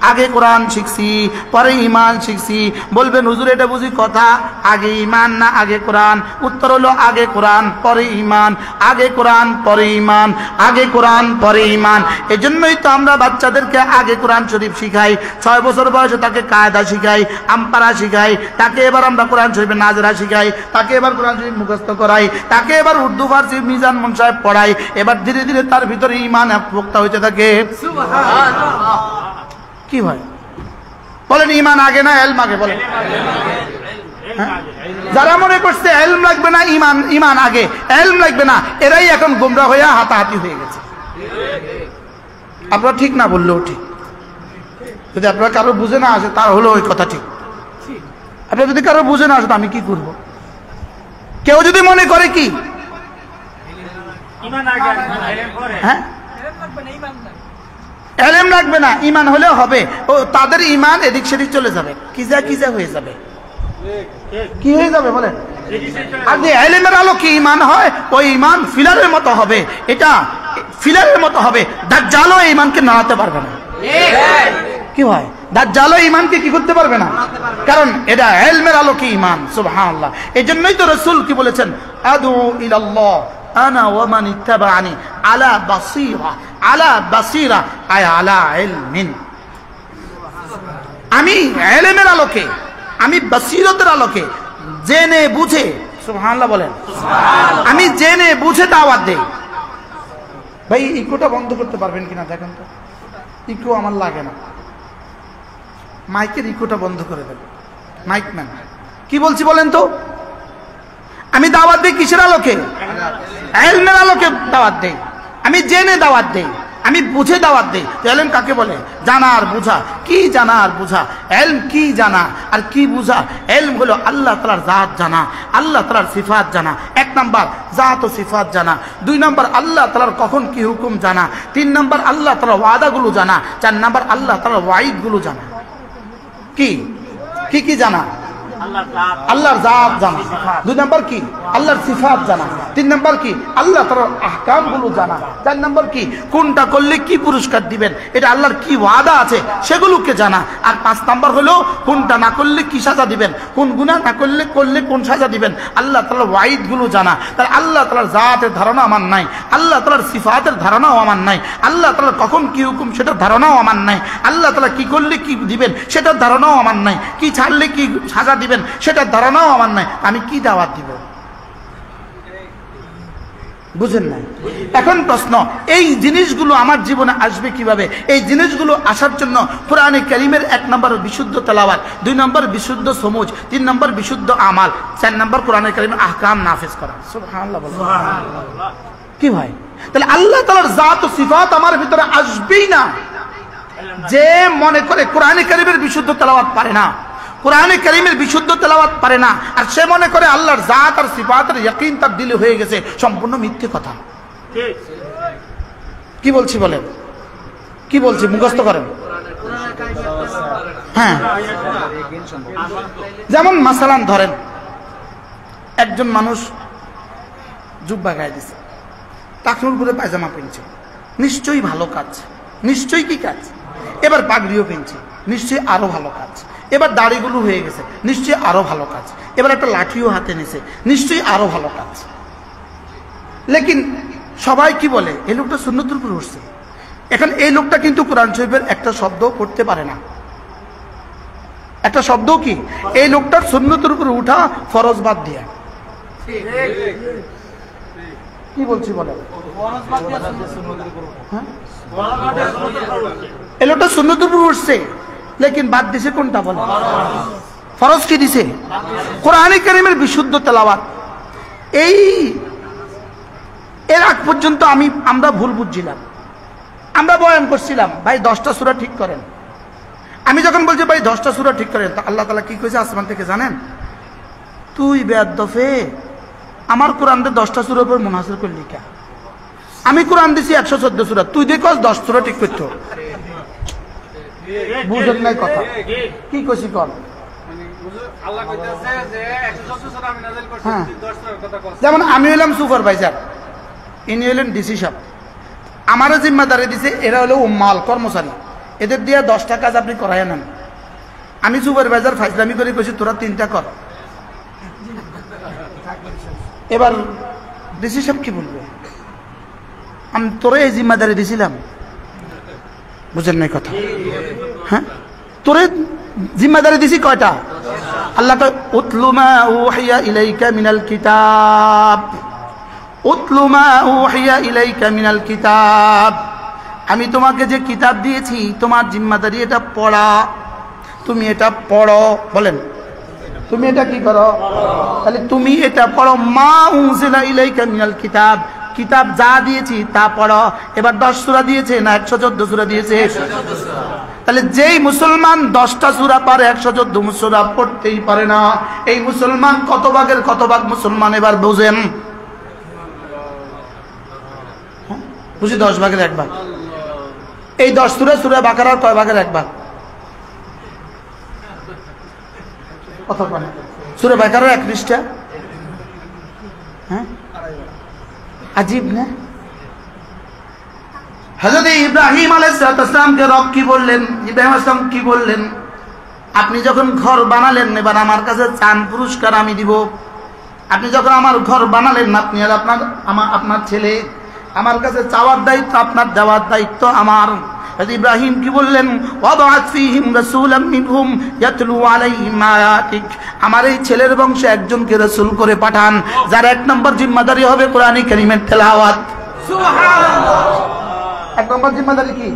আগে কোরআন শিখছি, পরে ঈমান শিখছি। বলবেন হুজুর এটা বুঝি কথা, আগে ঈমান না আগে কোরআন? উত্তর হলো আগে কোরআন পরে ঈমান, আগে কোরআন পরে ঈমান, আগে কোরআন পরে ঈমান। এজন্যই তো আমরা বাচ্চাদেরকে আগে কোরআন শরীফ শিখাই, 6 বছর বয়সে তাকে কায়দা শিখাই, আমপারা শিখাই, তাকে এবার আমরা কোরআন শরীফের নাজরা শিখাই, তাকে এবার কোরআন শরীফ মুখস্থ করাই, তাকে এবার উর্দু ফার্সি মিজান মুনসাহেব পড়াই। এবার ধীরে ধীরে তার ভিতরে ঈমান পোক্তা হইতে থাকে। সুবহানাল্লাহ। কি হয় বলেন? ঈমান আগে না ইলম আগে? বলেন। যারা মনে করছে ইলম লাগবে না, ঈমান আগে, ইলম লাগবে না, এরাই এখন গোমরা হয়ে হাতাহাতি হয়ে গেছে। আপনারা ঠিক না বললেও ঠিক। যদি আপনার কারো বুঝে না আসে তার হলো ওই কথা ঠিক। আপনার যদি কারো বুঝে না আসে আমি কি করব? কেউ যদি মনে করে কি হ্যাঁ এলেম লাগবে না, ইমান হলেও হবে, ও তাদের ইমান এদিক সেদিক চলে যাবে, কিজা হয়ে যাবে। কি হয়ে যাবে বলেন? আর যে এলেমের আলো কি ইমান হয়, ওই ইমান ফিলারের মতো হবে, এটা ফিলারের মতো হবে। দাজ্জালও ইমানকে নাড়াতে পারবে না। কি হয়? দাজ্জালও ইমানকে কি করতে পারবে না, কারণ এটা ইলমের আলো কি ইমান। সুবহানাল্লাহ। এজন্যই তো রাসূল কি বলেছেন, আদু ইলাল্লাহ আনা ওয়া মান ইত্তাবাআনি আলা বাসীরা আই আলা ইলমিন। আমি ইলমের আলোকে, আমি বসিরতের আলোকে জেনে বুঝে, সুবহানাল্লাহ বলেন, আমি জেনে বুঝে দাওয়াত দেই। ভাই ইকোটা বন্ধ করতে পারবেন কিনা দেখেন তো, ইকো আমার লাগে না। মাইকের ইকোটা বন্ধ করে দেন, মাইক ম্যান। কি বলছি বলেন তো? আমি দাওয়াত দিই কিসের আলোকে? ইলমের আলোকে দাওয়াত দেই। আমি জেনে দাওয়াত দেই, আমি বুঝে দাওয়াত দেই। ইলম কাকে বলে? জানা আর বুঝা। কি জানা আর বুঝা? ইলম কি জানা আর কি বুঝা? ইলম হলো আল্লাহ তাআলার জাত জানা, আল্লাহ তাআলার সিফাত জানা। 1 নাম্বার জাত ও সিফাত জানা, 2 নাম্বার আল্লাহ তাআলার কখন কি হুকুম জানা, 3 নাম্বার আল্লাহ তাআলার ওয়াদাগুলো জানা, 4 নাম্বার আল্লাহ তাআলার ওয়াইদগুলো জানা। কি জানা? আল্লাহর জাত জানা। 2 নাম্বার কি? আল্লাহর সিফাত জানা। 3 নাম্বার কি? আল্লাহ তাআলার আহকামগুলো জানা। 4 নাম্বার কি? কোনটা করলে কি পুরস্কার দিবেন, এটা আল্লাহর কি ওয়াদা আছে সেগুলোকে জানা। আর 5 নাম্বার হলো কোনটা না করলে কি সাজা দিবেন, কোন গুনাহ না করলে কোন সাজা দিবেন, আল্লাহ তাআলার ওয়াইদগুলো জানা। তাহলে আল্লাহ তাআলার জাতের ধারণা আমার নাই, আল্লাহ তাআলার সিফাতের ধারণাও আমার নাই, আল্লাহ তাআলার কখন কি হুকুম সেটার ধারণাও আমার নাই, আল্লাহ তাআলা কি করলে কি দিবেন সেটার ধারণাও আমার নাই, কি ছাড়লে কি সাজা দিবেন সেটার ধারণাও আমার নাই। আমি কি দাওয়াত দিব? বুঝেন না? এখন প্রশ্ন, এই জিনিসগুলো আমার জীবনে আসবে কিভাবে? এই জিনিসগুলো আসার জন্য কোরআনে কারীমের 1 নম্বর বিশুদ্ধ তেলাওয়াত, 2 নম্বর বিশুদ্ধ সমুজ, 3 নম্বর বিশুদ্ধ আমাল, 4 নম্বর কোরআনে কারীমের আহকাম নাফিজ করা। সুবহানাল্লাহ বলেন। কি ভাই? তাহলে আল্লাহ তাআলার জাত ও সিফাত আমার ভিতরে আসবেই না যে মনে করে কোরআনে কারীমের বিশুদ্ধ তেলাওয়াত পারে না, কোরআনে কারীমের বিশুদ্ধ তেলাওয়াত পারে না, আর সে মনে করে আল্লাহর জাত আর সিফাতের ইয়াকিন তার দিলে হয়ে গেছে। সম্পূর্ণ মিথ্যে কথা। কি বলছি বলেন? কি বলছি মুখস্থ করেন। হ্যাঁ, যেমন মাসালান ধরেন, একজন মানুষ জুব্বা গায়ে দিছে, টাকনুর করে পায়জামা পিনছে, নিশ্চয়ই ভালো কাজ, নিশ্চয়ই কি কাজ? এবার পাগড়িও পিনছে, নিশ্চয়ই আরো ভালো কাজ। এবার দাড়িগুলো হয়ে গেছে, নিশ্চয়ই আরো ভালো কাজ। এবার একটা লাঠিও হাতে নিছে, নিশ্চয়ই আরো ভালো কাজ। লেকিন সবাই কি বলে? এই লোকটা সুন্নতের উপর উঠছে। এখন এই লোকটা কিন্তু কোরআন শরীফের একটা শব্দ পড়তে পারে না। একটা শব্দ কি? এই লোকটার সুন্নতের উপর উঠা ফরজ বাদ দিয়া। কি বলছি বলে? এই লোকটা সুন্নতের উপর উঠছে, লেকিন বাদ দিছে কোনটা বলে? ফরজ কি দিছে? কোরআনে কারীমের বিশুদ্ধ তেলাওয়াত। এর আগ পর্যন্ত আমরা ভুল বুঝছিলাম, আমরা বয়ান করছিলাম ভাই 10টা সূরা ঠিক করেন। আমি যখন বলছি ভাই 10টা সূরা ঠিক করেন, তো আল্লাহ তাআলা কি কইছে আসমান থেকে জানেন? তুই বেয়াদফে আমার কোরআনতে 10টা সূরার উপর মুনাসির করলি কা? আমি কোরআন দিছি 114 সূরা, তুই দেখস 10 সূরা ঠিক করতে। বুঝেন নাই কথা? কি কইছি কর? যেমন আমি হইলাম সুপারভাইজার, ইনি হলেন ডিসি সাহেব, আমারও জিম্মাদারি দিছে, এরা হলো উম্মাল কর্মচারী, এদের দিয়ে 10টা কাজ আপনি করাই নেন। আমি সুপারভাইজার ফাইজলামি করে কইছি তোরা 3টা কর। এবার ডিসি সাহেব কি বলবে? আমি তোরে এই জিম্মাদারি দিছিলাম। বুঝেন নাই কথা? হ্যাঁ, তোরে জিম্মাদারি দিছি কয়টা? আল্লাহ তো উতলু মা উহিয়া ইলাইকা মিনাল কিতাব, উতলু মা উহিয়া ইলাইকা মিনাল কিতাব। আমি তোমাকে যে কিতাব দিয়েছি তোমার জিম্মাদারি এটা পড়া, তুমি এটা পড়ো। বলেন, তুমি এটা কি করো? তাহলে তুমি এটা পড়ো। মা উনজিলা ইলাইকা মিনাল কিতাব, কিতাব যা দিয়েছি তা পড়ো। এবার 10 সূরা দিয়েছে না 114 সূরা দিয়েছে? তাহলে যেই মুসলমান 10টা সূরা পারে 114 সূরা পড়তেই পারে না, এই মুসলমান কত ভাগের কত ভাগ মুসলমান এবার বুঝেন? বুঝি 10 ভাগের 1 ভাগ। এই 10 সূরা বাকারার কয় ভাগের 1 ভাগ? কত পারে? সূরা বাকারার 1 পৃষ্ঠা। হ্যাঁ, আজীব না? হযরত ইব্রাহিম আলাইহিস সালামকে রব কি বললেন? ইব্রাহিম আলাইহিস সালাম কি বললেন? আপনি যখন ঘর বানালেন এবার আমার কাছে চান পুরস্কার আমি দিব। আপনি যখন আমার ঘর বানালেন আপনি আর আপনার ছেলে, আমার কাছে চাওয়ার দায়িত্ব আপনার, দেওয়ার দায়িত্ব আমার। ইব্রাহিম কি বললেন? ওয়াবা'আথ ফীহিম রাসূলাম মিনহুম ইয়াতলু আলাইহিম আয়াতিক, আমার এই ছেলের বংশে একজনকে রাসূল করে পাঠান যার 1 নম্বর জিম্মাদারি হবে কোরআন কারীমের তেলাওয়াত। সুবহানাল্লাহ। 1 নম্বর জিম্মাদারি কি?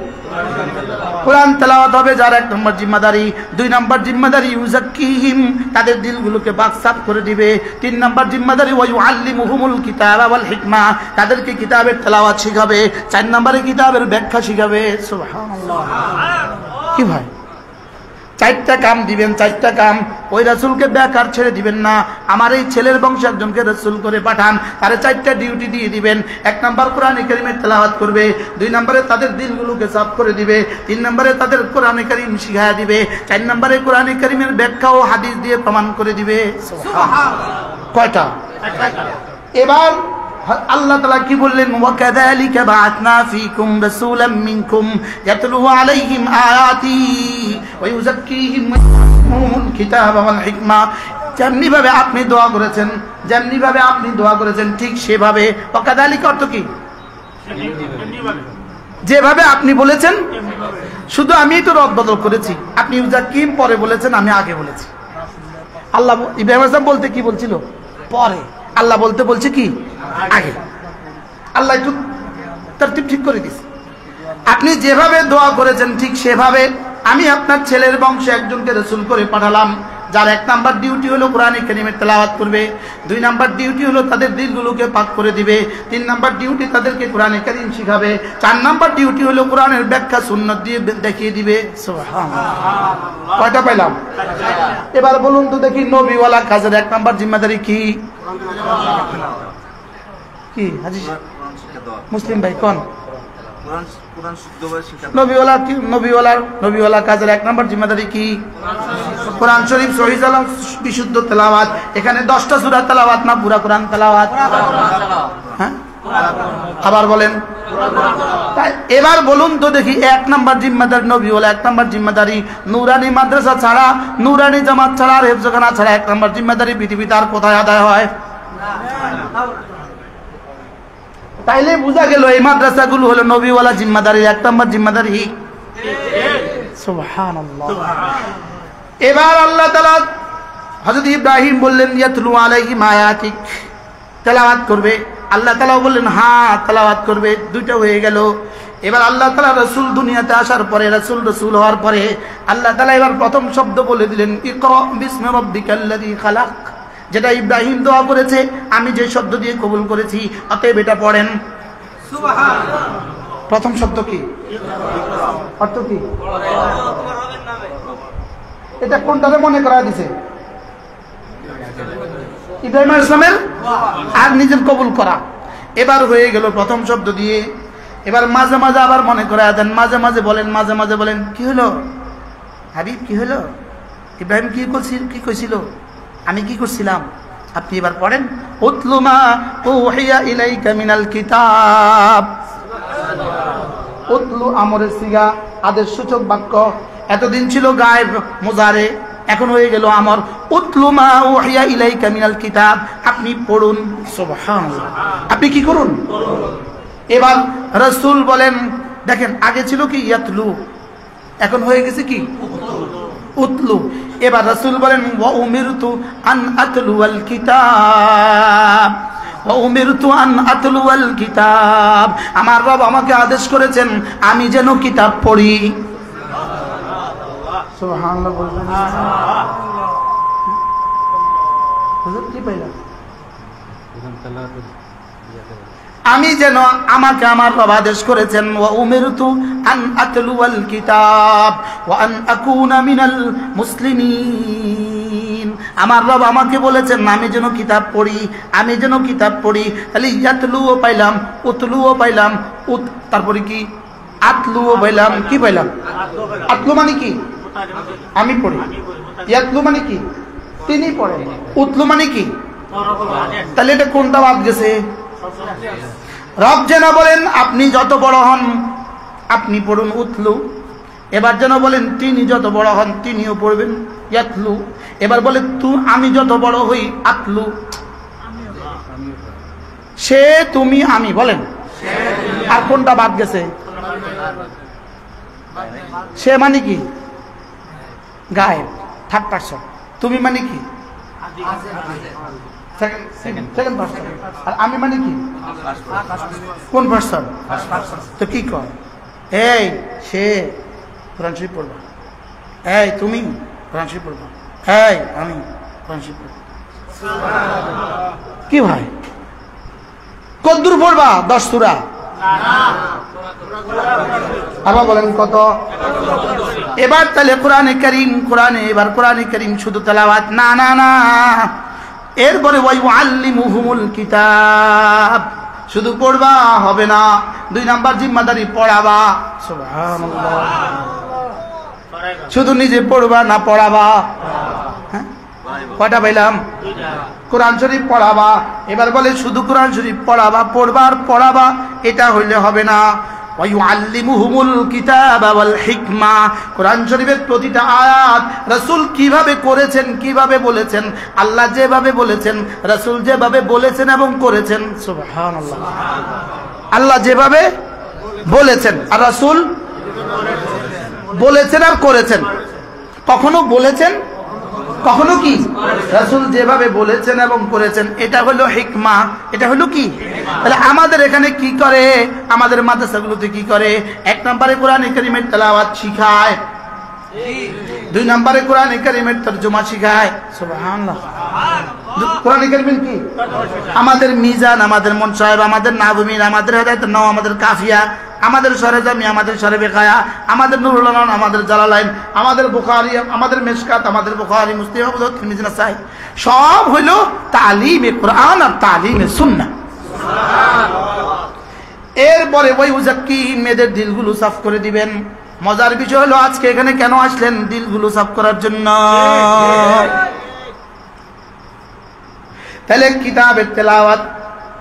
কোরআন তেলাওয়াত হবে যার 1 নম্বর জিম্মাদারি। 2 নম্বর জিম্মাদারি ইউযাক্কিহিম, তাদের দিলগুলোকে পাক সাফ করে দিবে। 3 নম্বর জিম্মাদারি ওয়া ইউআল্লিমুহুমুল কিতাবা ওয়াল হিকমা, তাদেরকে কিতাবের তেলাওয়াত শিখাবে। 4 নম্বরে কিতাবের ব্যাখ্যা শিখাবে। সুবহানাল্লাহ। কি ভাই, 4টা কাম দিবেন, 4টা কাম। ওই রাসূলকে বেকার ছেড়ে দিবেন না। আমার এই ছেলের বংশে একজনকে রাসূল করে পাঠান, তারে 4টা ডিউটি দিয়ে দিবেন। 1 নম্বর কোরআনে কারীমের তেলাওয়াত করবে, 2 নম্বরে তাদের দিলগুলোকে সাফ করে দিবে, 3 নম্বরে তাদের কোরআনে কারীম শিখায়া দিবে, 4 নম্বরে কোরআনে কারীমের ব্যাখ্যা ও হাদিস দিয়ে প্রমাণ করে দিবে। সুবহানাল্লাহ। কয়টা? এবার আল্লাহ তাআলা কি বললেন? ওয়া কাযালিকা বা'আথনা ফীকুম রাসূলাম মিনকুম ইয়াতলু আলাইহিম আয়াতি ওয়া ইউযাক্কিহিম ওয়া ইউআল্লিমুহুমুল কিতাবা ওয়াল হিকমা। যেমনি ভাবে আপনি দোয়া করেছেন, যেমনি ভাবে আপনি দোয়া করেছেন ঠিক সেভাবে। ওয়া কাযালিকা অর্থ কি? যেভাবে আপনি বলেছেন, শুধু আমি তো রদ বদল করেছি। আপনি ইউযাক্কিহিম পরে বলেছেন, আমি আগে বলেছি। আল্লাহ ইব্রাহিম আলাইহিস সালাম বলতে কি বলছিল? পরে। আল্লাহ বলতে বলছে কি? আগে। আল্লাহ একটু তরতিব ঠিক করে দিয়েছে। আপনি যেভাবে দোয়া করেছেন ঠিক সেভাবে আমি আপনার ছেলের বংশে একজনকে রাসূল করে পাঠালাম যার 1 নাম্বার ডিউটি হলো কোরআন কারীমের তেলাওয়াত করবে, 2 নাম্বার ডিউটি হলো তাদের দিলগুলোকে পাক করে দিবে, 3 নাম্বার ডিউটি তাদেরকে কোরআন কারীম শিখাবে, 4 নাম্বার ডিউটি হলো কোরআনের ব্যাখ্যা সুন্নাত দিয়ে দেখিয়ে দিবে। সুবহানাল্লাহ। কয়টা পাইলাম? এবার বলুন তো দেখি নবীওয়ালা কাজের 1 নাম্বার জিম্মাদারি কি? কি হাজি মুসলিম ভাই কোন? নবীওয়ালা কাজের 1 নম্বর জিম্মাদারি কি? কোরআন শরীফ সহিহ সালাম বিশুদ্ধ তেলাওয়াত। এখানে 10টা সূরা তেলাওয়াত না পুরা কোরআন তেলাওয়াত? হ্যাঁ, আবার বলেন। এবার বলুন তো দেখি 1 নম্বর জিম্মাদার নবীওয়ালা 1 নম্বর জিম্মাদারি নুরানি মাদ্রাসা ছাড়া, নুরানি জামাত ছাড়া আর হেফজখানা ছাড়া 1 নম্বর জিম্মাদারি পৃথিবীতে আর কোথায় আদায় হয়? তাইলে বোঝা গেল এই মাদ্রাসাগুলো হলো নবীওয়ালা জিম্মাদারি 1 নম্বর জিম্মাদারি। সুবহানাল্লাহ। এবার আল্লাহ তাআলা হযরত ইব্রাহিম বললেন ইয়াতলু আলাইহিম আয়াতিক, তেলাওয়াত করবে। আল্লাহ তাআলা বললেন হ্যাঁ তেলাওয়াত করবে। 2টা হয়ে গেল। এবার আল্লাহ তাআলা রাসূল দুনিয়াতে আসার পরে, রাসূল হওয়ার পরে আল্লাহ তাআলা এবার প্রথম শব্দ বলে দিলেন ইকরা বিসমি রাব্বিকাল্লাযী খালাক, যেটা ইব্রাহিম দোয়া করেছে আমি যে শব্দ দিয়ে কবুল করেছি, অতএব এটা পড়েন। সুবহানাল্লাহ। প্রথম শব্দ কি? অর্থ কি? এটা কোনটারে মনে করা দিছে? ইব্রাহিম আলাইহিস সালামের আর নিজের কবুল করা। এবার হয়ে গেল প্রথম শব্দ দিয়ে। এবার মাঝে মাঝে আবার মনে করায় দেন, মাঝে মাঝে বলেন, মাঝে মাঝে বলেন। কি হলো হাবিব, কি হলো? ইব্রাহিম কি কইছিল? আমি কি করছিলাম? আপনি এবার পড়েন উতলু মা উহিয়া ইলাইকা মিনাল কিতাব। উতলু আমরের সিগা, আদেশ সূচক বাক্য। এতদিন ছিল গায়েব মুজারে, এখন হয়ে গেল আমর। উতলু মা উহিয়া ইলাইকা মিনাল কিতাব, আপনি পড়ুন। সুবহানাল্লাহ। আপনি কি করুন? এবার রাসূল বলেন, দেখেন আগে ছিল কি ইয়াতলু, এখন হয়ে গেছে কি উতলু। এবার রাসূল বলেন ওয়া উমিরতু আন আতলুয়াল কিতাব, ওয়া উমিরতু আন আতলুয়াল কিতাব, আমার রব আমাকে আদেশ করেছেন আমি যেন কিতাব পড়ি। সুবহানাল্লাহ বলবেন। হুজুর কি পাইলা? আমি যেন আমাকে আমার রব আদেশ করেছেন ওয়া উমিরতু আন আতলুয়াল কিতাব ওয়া আন আকুনা মিনাল মুসলিমিন। আমার রব আমাকে বলেছেন আমি যেন কিতাব পড়ি, আমি যেন কিতাব পড়ি। তাহলে ইয়াতলুও পাইলাম, উতলুও পাইলাম, তারপরে কি আতলুও পাইলাম। কি পাইলাম? আতলু মানে কি? আমি পড়ি। ইয়াতলু মানে কি? তিনি পড়েন। উতলু মানে কি? তাহলে এটা কোনটা বাদ গেছে? রব যেন বলেন আপনি যত বড় হন আপনি পড়ুন উতলু। এবার যেন বলেন তিনি যত বড় হন তিনিও পড়বেন ইয়াতলু। এবার বলে আমি যত বড় হই আতলু। সে তুমি আমি বলেন, আর কোনটা বাদ গেছে? সে মানে কি? গায়েব, থার্ড পারসন। তুমি মানে কি? Second person. আর আমি মানে কি? কোন পারসন? তো কি কর? এই সে কোরআন শরীফ পড়বা, এই তুমি কোরআন শরীফ পড়বা, এই আমি কোরআন শরীফ পড়বা। কি ভাই কদ্দুর পড়বা? 10 সূরা। আবার বলেন কত? এবার তাহলে কোরআনে কারীম, এবার কোরআনে কারীম শুধু তেলাওয়াত না না না, এরপরে ওয়াইউআল্লিমুহুমুল কিতাব, শুধু পড়বা হবে না, 2 নাম্বার জিম্মাদারি পড়াবা। সুবহানাল্লাহ। শুধু নিজে পড়বা না পড়াবা। হ্যাঁ, কয়টা পাইলাম? কোরআন শরীফ পড়াবা। এবার বলে শুধু কোরআন শরীফ পড়াবা, পড়বা আর পড়াবা, এটা হইলে হবে না। ওয়াইউআল্লিমুহুমুল কিতাবা ওয়াল হিকমা, কোরআন শরীফের প্রতিটা আয়াত রাসূল কিভাবে করেছেন, কিভাবে বলেছেন, আল্লাহ যেভাবে বলেছেন, রাসূল যেভাবে বলেছেন এবং করেছেন। সুবহানাল্লাহ। আল্লাহ যেভাবে বলেছেন আর রাসূল বলেছেন আর করেছেন। কখনো বলেছেন, কখনো কি? রাসূল যেভাবে বলেছেন এবং করেছেন, এটা হলো হিকমা। এটা হলো কি? তাহলে আমাদের এখানে কি করে? আমাদের মাদ্রাসাগুলোতে কি করে? 1 নম্বরে কোরআন কারীমের তেলাওয়াত শিখায়, 2 নম্বরে কোরআন কারীমের তরজমা শিখায়। সুবহানাল্লাহ। কোরআন কারীমের কি? আমাদের মিজান, আমাদের মন সাহেব, আমাদের নাজমিন, আমাদের হেদায়েত নাও, আমাদের কাফিয়া, আমাদের সরেজামি, আমাদের সরেবেকায়া, আমাদের নুরুল আলম, আমাদের জালালাইন, আমাদের বুখারী, আমাদের মিশকাত, আমাদের বুখারী, মুসলিম, আবু দাউদ, তিরমিজি, নাসাই, সব হলো তালিমে কোরআন আর তালিমে সুন্নাহ। এরপরে ওই উজাক্কি, মেয়েদের দিলগুলো সাফ করে দিবেন। মজার বিষয় হলো আজকে এখানে কেন আসলেন? দিলগুলো সাফ করার জন্য। তাহলে কিতাবের তেলাওয়াত,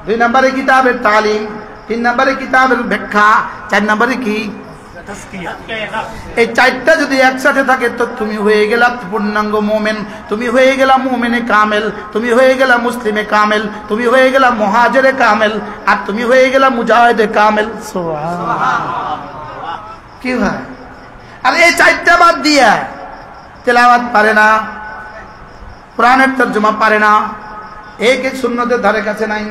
2 নম্বরে কিতাবের তালিম, 3 নম্বরে কিতাবের ব্যাখ্যা, 4 নম্বরে কি? এই 4টা যদি একসাথে থাকে তো তুমি হয়ে গেলা পূর্ণাঙ্গ মুমিন, তুমি হয়ে গেলা মুমিনে কামেল, তুমি হয়ে গেলা মুসলিমে কামেল, তুমি হয়ে গেলা মুহাজিরে কামেল, আর তুমি হয়ে গেলা মুজাহিদে কামেল। সুবহানাল্লাহ। কি ভাই? আর এই 4টা বাদ দিয়া তেলাওয়াত পারে না, কোরআনের তরজমা পারে না, এক সুন্নতের ধারে কাছে নাই,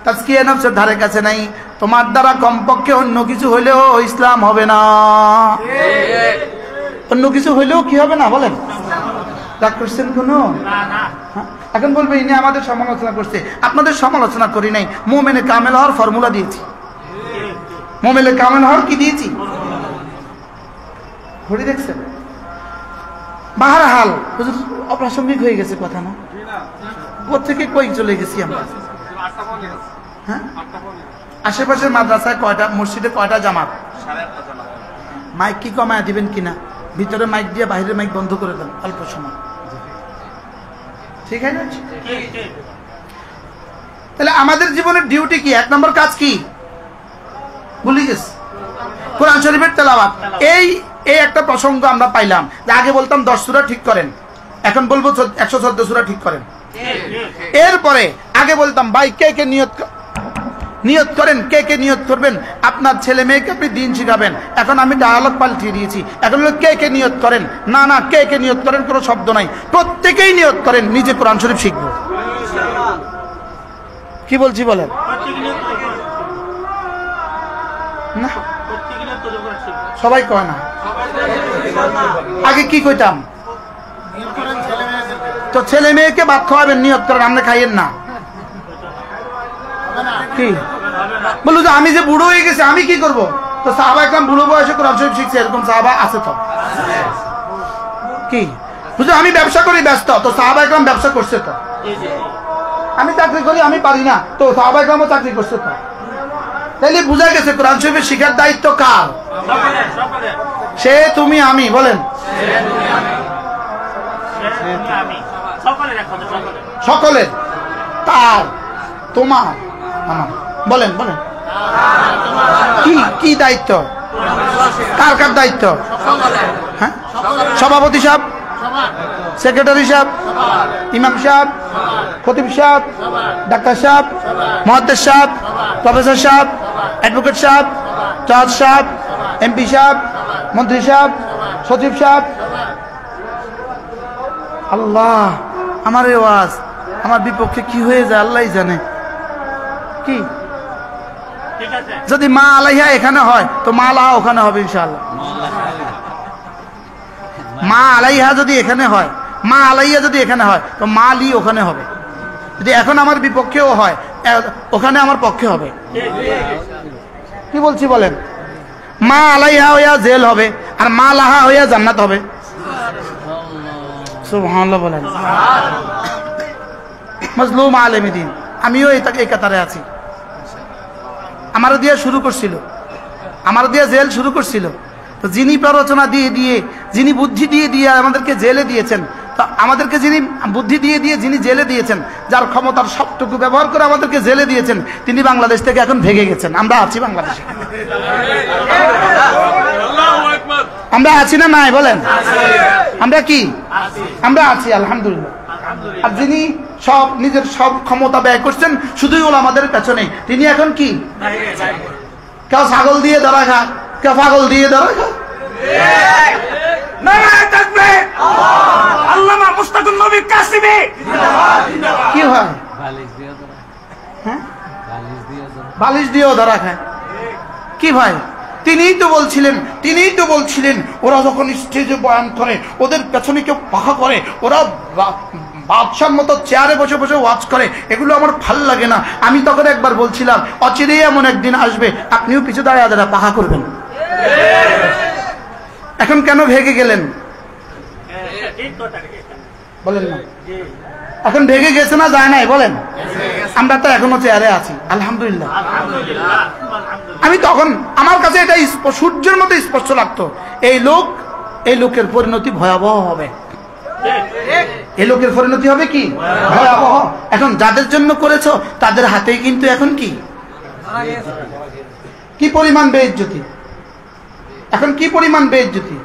তাজকিয়া নফসের ধারে কাছে নাই, তোমার দ্বারা কমপক্ষে অন্য কিছু হইলেও ইসলাম হবে না। অন্য কিছু হইলেও কি হবে না বলেন? রাগ করছেন কোনো? এখন বলবে ইনি আমাদের সমালোচনা করছে। আপনাদের সমালোচনা করি নাই, মুমিনে কামেল হওয়ার ফর্মুলা দিয়েছি। মুমিনে কামেল হওয়ার কি দিয়েছি? ঘড়ি দেখছেন? বাহারহাল অপ্রাসঙ্গিক হয়ে গেছে কথা না? কোথেকে কই চলে গেছি আমরা? হ্যাঁ, আশেপাশের মাদ্রাসায় কয়টা, মসজিদে কয়টা জামাত? মাইক কি কমায় দিবেন কিনা? ভিতরে মাইক দিয়ে বাইরের মাইক বন্ধ করে দেন অল্প সময়, ঠিক আছে? তাহলে আমাদের জীবনের ডিউটি কি? 1 নম্বর কাজ কি? ভুলে গেছি, কোরআন শরীফের তেলাওয়াত। এই একটা প্রসঙ্গ আমরা পাইলাম যে আগে বলতাম 10 সূরা ঠিক করেন, এখন বলবো 114 সূরা ঠিক করেন। এরপরে আগে বলতাম ভাই কে কে নিয়ত করেন, কে কে নিয়ত করবেন, আপনার ছেলে মেয়েকে আপনি দিন শিখাবেন। এখন আমি ডায়ালগ পাল্টিয়ে দিয়েছি, এখন হলো কে কে নিয়ত করেন। না না, কে কে নিয়ত করেন কোনো শব্দ নাই, প্রত্যেকেই নিয়ত করেন নিজে কোরআন শরীফ শিখবো। কি বলছি বলেন? না সবাই কয় না। আগে কি কইতাম? তো ছেলে মেয়েকে ভাত খাওয়াবেন, নিয়ত করেন, আপনি খাইয়েন না। কি বললো যে আমি যে বুড়ো হয়ে গেছি আমি কি করব? তো সাহাবা একদম বুড়ো বয়সে কোরআন শরীফ শিখছে, এরকম সাহাবা আছে তো কি? বুঝলো আমি ব্যবসা করি ব্যস্ত, তো সাহাবা একদম ব্যবসা করছে তো। আমি চাকরি করি আমি পারি না, তো সাহাবা একদমও চাকরি করছে তো। তাইলে বোঝা গেছে কোরআন শরীফের শিখার দায়িত্ব কার? সে তুমি আমি, বলেন সকলের, তার, তোমার, আমার, বলেন বলেন কি কি দায়িত্ব? কার কার দায়িত্ব? হ্যাঁ, সভাপতি সাহেব, সেক্রেটারি সাহেব, ইমাম সাহেব, খতিব সাহেব, ডাক্তার সাহেব, মুহাদ্দিস সাহেব, প্রফেসর সাহেব, অ্যাডভোকেট সাহেব, জজ সাহেব, এমপি সাহেব, মন্ত্রী সাহেব, সচিব সাহেব। আল্লাহ, আমার এই ওয়াজ আমার বিপক্ষে কি হয়ে যায় আল্লাহই জানে। কি যদি মা আলাইহা এখানে হয় তো মা আলাহা ওখানে হবে ইনশাআল্লাহ। মা আলাইহা যদি এখানে হয়, মা আলাইহা যদি এখানে হয় তো মা আলী ওখানে হবে। যদি এখন আমার বিপক্ষেও হয় ওখানে আমার পক্ষে হবে। কি বলছি বলেন? মা আলাইহা হইয়া জেল হবে আর মা লাহা হইয়া জান্নাত হবে। সুবহানাল্লাহ বলেন। মজলুম আলেমে দ্বীন, আমিও এই কাতারে আছি। আমার দিয়ে শুরু করছিল, আমার দিয়ে জেল শুরু করছিল। তো যিনি প্ররোচনা দিয়ে দিয়ে, যিনি বুদ্ধি দিয়ে দিয়ে আমাদেরকে জেলে দিয়েছেন, তো আমাদেরকে যিনি বুদ্ধি দিয়ে দিয়ে যিনি জেলে দিয়েছেন, যার ক্ষমতার সবটুকু ব্যবহার করে আমাদেরকে জেলে দিয়েছেন, তিনি বাংলাদেশ থেকে এখন ভেগে গেছেন। আমরা আছি বাংলাদেশে, আমরা আছি না নাই বলেন? আমরা কি? আমরা আছি আলহামদুলিল্লাহ। আর যিনি সব নিজের সব ক্ষমতা ব্যয় করছেন শুধুই ওলামাদের পেছনে, তিনি এখন কি? কেউ ছাগল দিয়ে ধরা খা, কেউ পাগল দিয়ে ধরা খা। কি হয়? বালিশ দিয়েও ধরা খায়। কি ভাই? তিনিই তো বলছিলেন ওরা যখন স্টেজে বয়ান করে ওদের পেছনে কেউ পাখা করে, ওরা বাদশার মতো চেয়ারে বসে বসে ওয়াজ করে, এগুলো আমার ভাল লাগে না। আমি তখন একবার বলছিলাম অচিরেই এমন একদিন আসবে আপনিও পিছু দাঁড়িয়ে দাঁড়া পাখা করবেন। এখন কেন ভেগে গেলেন বলেন না? এখন ভেগে গেছে না যায় নাই বলেন? আমরা তো এখনো চেয়ারে আছি আলহামদুলিল্লাহ। আমি তখন আমার কাছে এটা সূর্যের মতো স্পষ্ট লাগতো, এই লোকের পরিণতি ভয়াবহ হবে। এই লোকের পরিণতি হবে কি? ভয়াবহ। এখন যাদের জন্য করেছো তাদের হাতেই কিন্তু এখন কি পরিমাণ বেইজ্জতি, এখন কি পরিমাণ বেইজ্জতি।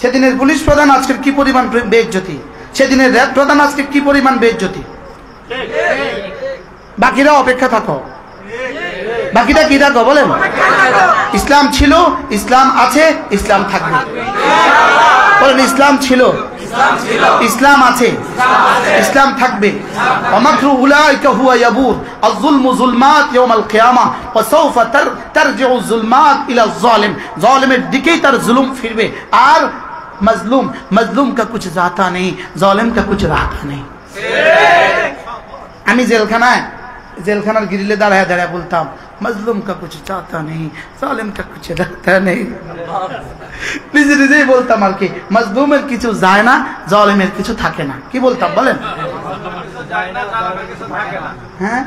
সেদিনের পুলিশ প্রধান আজকের কি পরিমাণ বেইজ্জতি, সেদিনের র্যাব প্রধান আজকে কি পরিমাণ বেইজ্জতি। বাকিরা অপেক্ষা থাকো, বাকিটা কি থাকো বলেন? ইসলাম ছিল, ইসলাম আছে, ইসলাম থাকবে। বলেন ইসলাম ছিল, ইসলাম আছে, ইসলাম থাকবে। ওয়ামাকরু উলাইকা হুয়া ইয়াবুর আয-যুলমু যুলমাত ইয়াওমাল কিয়ামা ওয়া সাওফা তারজিউ যুলমাত ইলা যালিম। জালিমের দিকেই তার জুলুম ফিরবে। আর মজলুম কা কুছ জাতা নেই, জালিম কা কুছ রাহতা নেই। আমি জেলখানার গ্রিলে দাঁড়ায় দাঁড়ায় বলতাম মজলুম কা কুছ চাহতা নেই, জালিম কা কুছ রাহতা নেই। নিজে নিজেই বলতাম আর কি, মজলুমের কিছু যায় না, জালিমের কিছু থাকে না। কি বলতাম বলেন? হ্যাঁ,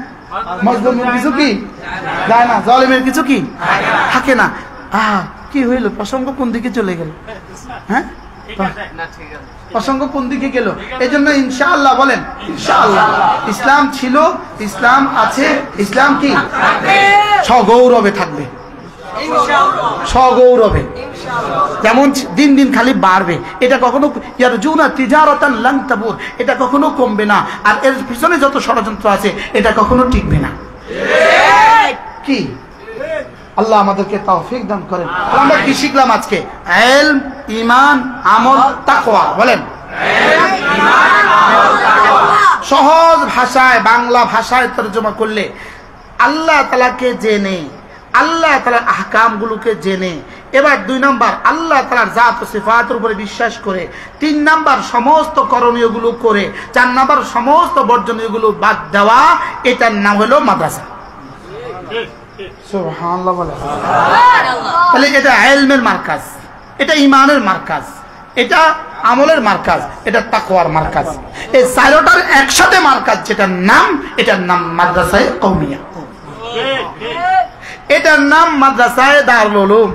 মজলুমের কিছু কি যায় না, জালিমের কিছু কি থাকে না। কি হইল? প্রসঙ্গ কোন দিকে চলে গেল? হ্যাঁ, প্রসঙ্গ কোন দিকে গেল? এই জন্য ইনশাআল্লাহ বলেন, ইনশাআল্লাহ ইসলাম ছিল, ইসলাম আছে, ইসলাম কি সগৌরবে থাকবে, সগৌরবে। যেমন দিন দিন খালি বাড়বে, এটা কখনো ইয়ারজুনা তিজারাতান লান তাবুর, এটা কখনো কমবে না। আর এর পিছনে যত ষড়যন্ত্র আছে এটা কখনো টিকবে না। কি আল্লাহ আমাদেরকে তৌফিক দান করেন। আমরা কি শিখলাম আজকে? ইলম, ঈমান, আমল, তাকওয়া। বলেন সহজ ভাষায়, বাংলা ভাষায় তরজমা করলে আল্লাহ তাআলাকে জেনে, আল্লাহ তাআলার আহকামগুলোকে জেনে, এবার 2 নাম্বার আল্লাহ তাআলার জাত ও সিফাতের উপরে বিশ্বাস করে, 3 নাম্বার সমস্ত করণীয়গুলো করে, 4 নাম্বার সমস্ত বর্জনীয়গুলো বাদ দেওয়া, এটার নাম হলো মাদ্রাসা। সুবহানাল্লাহ বলে। তাহলে এটা ইলমের মারকাজ, এটা ঈমানের মারকাজ, এটা আমলের মারকাজ, এটা তাকওয়ার মারকাজ। এই চারটার একসাথে মারকাজ যেটার নাম, এটার নাম মাদ্রাসায়ে কওমিয়া, এটার নাম মাদ্রাসায়ে দারুল উলুম,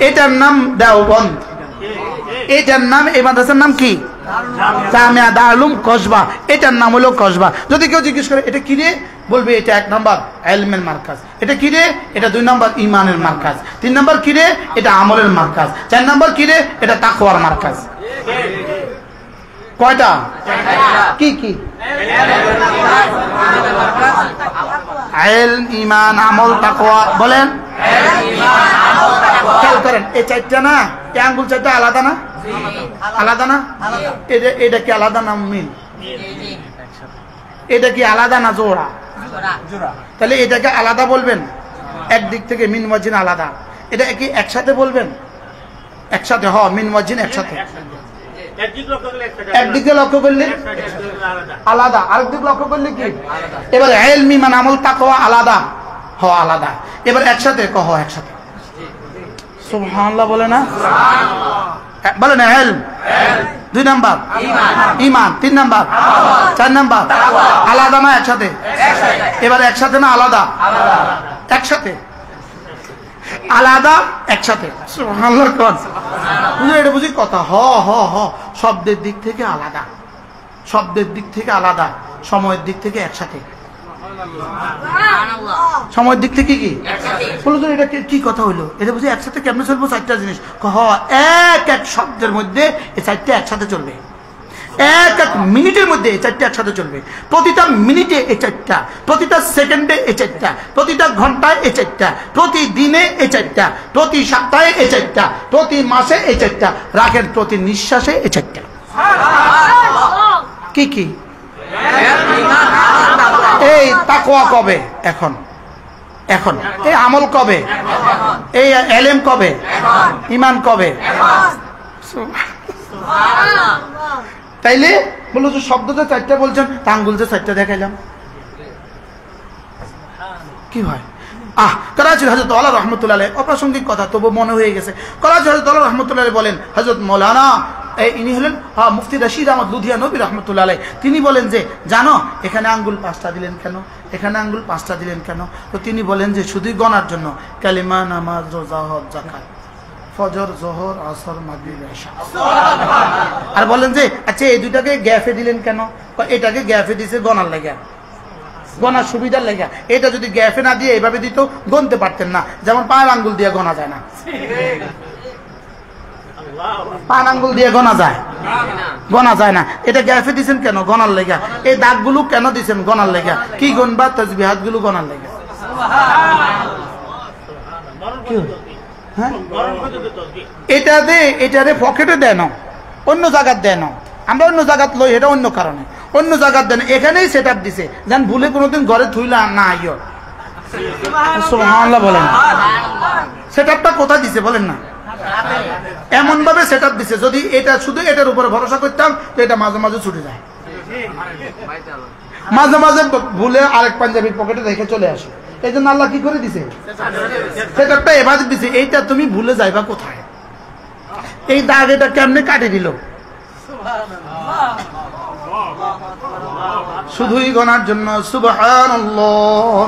এটার নাম দেওবন্দ, এটার নাম, এই মাদ্রাসার নাম কি? জামিয়া দারুল উলুম কসবা। এটার নাম হলো কসবা। যদি কেউ জিজ্ঞেস করে এটা কি রে, বলবে এটা 1 নম্বর ইলমের মারকাজ। এটা কি রে? এটা 2 নম্বর ঈমানের মারকাজ। 3 নম্বর কি রে? এটা আমলের মারকাজ। 4 নম্বর কি রে? এটা তাকওয়ার মারকাজ। কয়টা? কি কি? ইলম, ঈমান, আমল, তাকওয়া। বলেন। খেয়াল করেন, এই 4টা না, এই আঙ্গুল 4টা আলাদা না? আলাদা না? এটা কি আলাদা না মিল? এটা কি আলাদা না জোড়া? তাহলে এটাকে আলাদা বলবেন, একদিক থেকে মিন ওয়াজিন আলাদা। এটা কি একসাথে বলবেন? একসাথে। হ, মিন ওয়াজিন একসাথে। একদিকে লক্ষ্য করলে আলাদা, আরেকদিকে লক্ষ্য করলে কি? এবার ইলম, ঈমান, আমল, তাকওয়া আলাদা। হ, আলাদা। এবার একসাথে কহ, একসাথে। সুবহানাল্লাহ বলে না? বলে না। ইলম 2 নাম্বার, ঈমান 3 নাম্বার, 4 নাম্বার। আলাদা না একসাথে? এবার একসাথে না আলাদা? একসাথে। আলাদা একসাথে। সুবহানাল্লাহ কোন? বুঝে, এটা বুঝি কথা। হ হ হ, শব্দের দিক থেকে আলাদা, শব্দের দিক থেকে আলাদা, সময়ের দিক থেকে একসাথে। সময়ের দিক থেকে কি বলো তো? এটা কি কথা হইলো? এটা বুঝি একসাথে কেমনে চলবো? 4টা জিনিস। এক এক শব্দের মধ্যে এই 4টা একসাথে চলবে। এক এক মিনিটের মধ্যে এই 4টা একসাথে চলবে। প্রতিটা মিনিটে এই 4টা, প্রতিটা সেকেন্ডে এই 4টা, প্রতিটা ঘন্টায় এই 4টা, প্রতিদিনে এই 4টা, প্রতি সপ্তাহে এই 4টা, প্রতি মাসে এই 4টা, রাখেন প্রতি নিঃশ্বাসে এই 4টা। কি কি? এই তাকওয়া কবে? এখন। এখন। এই আমল কবে? এই ইলম কবে? ঈমান কবে? তাইলে বলো যে শব্দটা 4টা বলছেন, আঙ্গুল যে 4টা দেখাইলাম, কি হয়? করাচির হযরত আলা রাহমাতুল্লাহ আলাইহি, অপ্রাসঙ্গিক কথা তবু মনে হয়ে গেছে। করাচির হযরত আলা রাহমাতুল্লাহ আলাইহি বলেন, হযরত মাওলানা ইনি হলেন মুফতি রশিদ আহমদ লুধিয়ানবী রাহমাতুল্লাহ আলাইহি। তিনি বলেন যে, জানো এখানে আঙ্গুল 5টা দিলেন কেন? এখানে আঙ্গুল 5টা দিলেন কেন? তো তিনি বলেন যে শুধুই গণার জন্য। কালিমা, নামাজ, রোজা, হজ, যাকাত, ফজর, যোহর, আসর, মাগরিব, ইশা। আর বলেন যে আচ্ছা এই দুইটাকে গ্যাপে দিলেন কেন? এটাকে গ্যাপে দিয়েছে গণার লাগা, গণার সুবিধার লেগা। এটা যদি গ্যাপে না দিয়ে এইভাবে দিত, গণতে পারতেন না। যেমন পায়ের আঙ্গুল দিয়ে গণা যায় না, পায়ের আঙ্গুল দিয়ে গণা যায়, গণা যায় না। এটা গ্যাপে দিছেন কেন? গণার লেগা। এই দাগগুলো কেন দিছেন? গণার লেগা। কি গণবা? তাসবিহাত গুলো গণার লেগা। এটারে পকেটে দেন, অন্য জায়গায় দেন। আমরা অন্য জায়গাত লই, এটা অন্য কারণে। অন্য জায়গার দেন, এখানেই সেট আপ দিছে, যেন ভুলে কোনোদিন ঘরে থুইলা না আইও। সুবহানাল্লাহ বলেন। সেট আপটা কোথায় দিছে বলেন না? এমন ভাবে সেট আপ দিছে, যদি এটা শুধু এটার উপরে ভরসা করতাম তো এটা মাঝে মাঝে ছুটে যায়, মাঝে মাঝে ভুলে আরেক পাঞ্জাবির পকেটে রেখে চলে আসে। এই জন্য আল্লাহ কি করে দিছে? সেট আপটা এভাবে দিছে, এইটা তুমি ভুলে যাইবা কোথায়? এই দাগ এটা কেমনে কাটে দিল? শুধুই গণার জন্য। সুবহানাল্লাহ,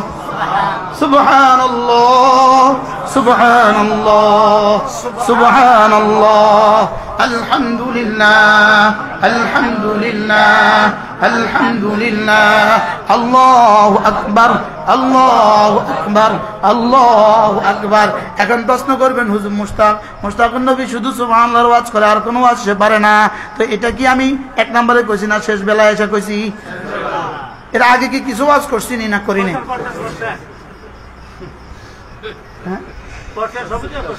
সুবহানাল্লাহ, সুবহানাল্লাহ, সুবহানাল্লাহ, আলহামদুলিল্লাহ, আলহামদুলিল্লাহ, আলহামদুলিল্লাহ, আল্লাহু আকবার, আল্লাহু আকবার, আল্লাহু আকবার। এখন প্রশ্ন করবেন, হুজুর মুশতাকুন নবী শুধু সুবহানাল্লাহর ওয়াজ করে, আর কোনো ওয়াজ সে পারে না। তো এটা কি আমি 1 নম্বরে কইছি না শেষ বেলায় এসে কইছি? এর আগে কি কিছু ওয়াজ করছি না করিনি?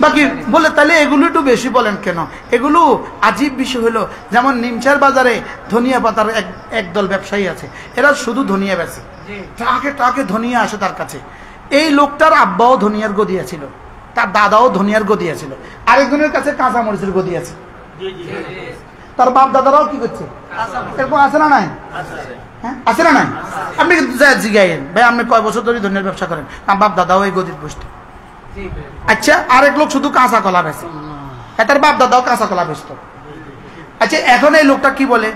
বাকি বলে তাহলে এগুলো একটু বেশি বলেন কেন? এগুলো আজীব বিষয় হলো, যেমন নিমচার বাজারে ধনিয়া পাতার একদল ব্যবসায়ী আছে, এরা শুধু ধনিয়া বেচে, ট্রাকে ট্রাকে ধনিয়া আসে তার কাছে। এই লোকটার আব্বাও ধনিয়ার গদিয়া ছিল, তার দাদাও ধনিয়ার গদিয়া ছিল, আরেকজনের কাছে কাঁচামরিচের গদি আছে, তার বাপ দাদারাও কি করছে? এরকম আছে না নাই? হ্যাঁ আছে না নাই? আপনি কিন্তু জিগাইন ভাই আপনি কয় বছর ধরে ধনিয়ার ব্যবসা করেন? বাপ দাদাও এই গদির বসতে। আচ্ছা আরেক লোক শুধু কাঁচা কলা বেচে, তার বাপ দাদাও কাঁচা কলা বেচত। আচ্ছা এখন এই লোকটা কি বলে,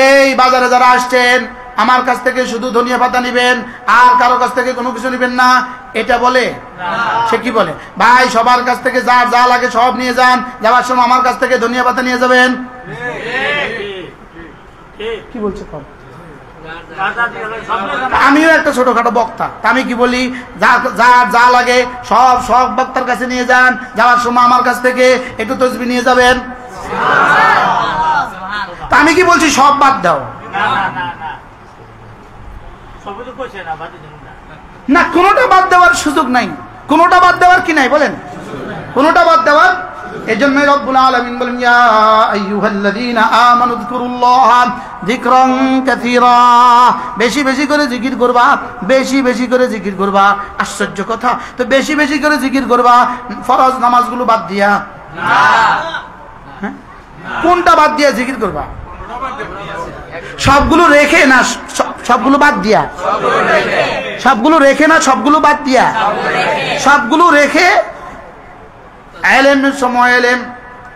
এই বাজারে যারা আসছেন আমার কাছ থেকে শুধু ধনিয়া পাতা নিবেন, আর কারো কাছ থেকে কোনো কিছু নিবেন না, এটা বলে? সে কি বলে, ভাই সবার কাছ থেকে যার যা লাগে সব নিয়ে যান, যাওয়ার সময় আমার কাছ থেকে ধনিয়া পাতা নিয়ে যাবেন। কি বলছে? আমিও একটা ছোটখাটো বক্তা, আমি কি বলি, যা লাগে সব সব বক্তার কাছে নিয়ে যান, যাওয়ার সময় আমার কাছ থেকে একটু তসবিহ নিয়ে যাবেন। আমি কি বলছি সব বাদ দাও? না, কোনোটা বাদ দেওয়ার সুযোগ নাই, কোনোটা বাদ দেওয়ার কি নাই বলেন, কোনোটা বাদ দেওয়ার। এজন্য রব্বুল আলামিন বলেন, ইয়া আইয়ুহাল্লাযীনা আমানু যিকুরুল্লাহা যিকরান কাসীরা, বেশি বেশি করে জিকির করবা, বেশি বেশি করে জিকির করবা। আশ্চর্য কথা, তো বেশি বেশি করে জিকির করবা ফরজ নামাজগুলো বাদ দিয়া? হ্যাঁ, কোনটা বাদ দিয়া জিকির করবা? সবগুলো রেখে না সবগুলো বাদ দিয়া? সবগুলো রেখে না সবগুলো বাদ দিয়া? সবগুলো রেখে এলেমের সময় এলেম,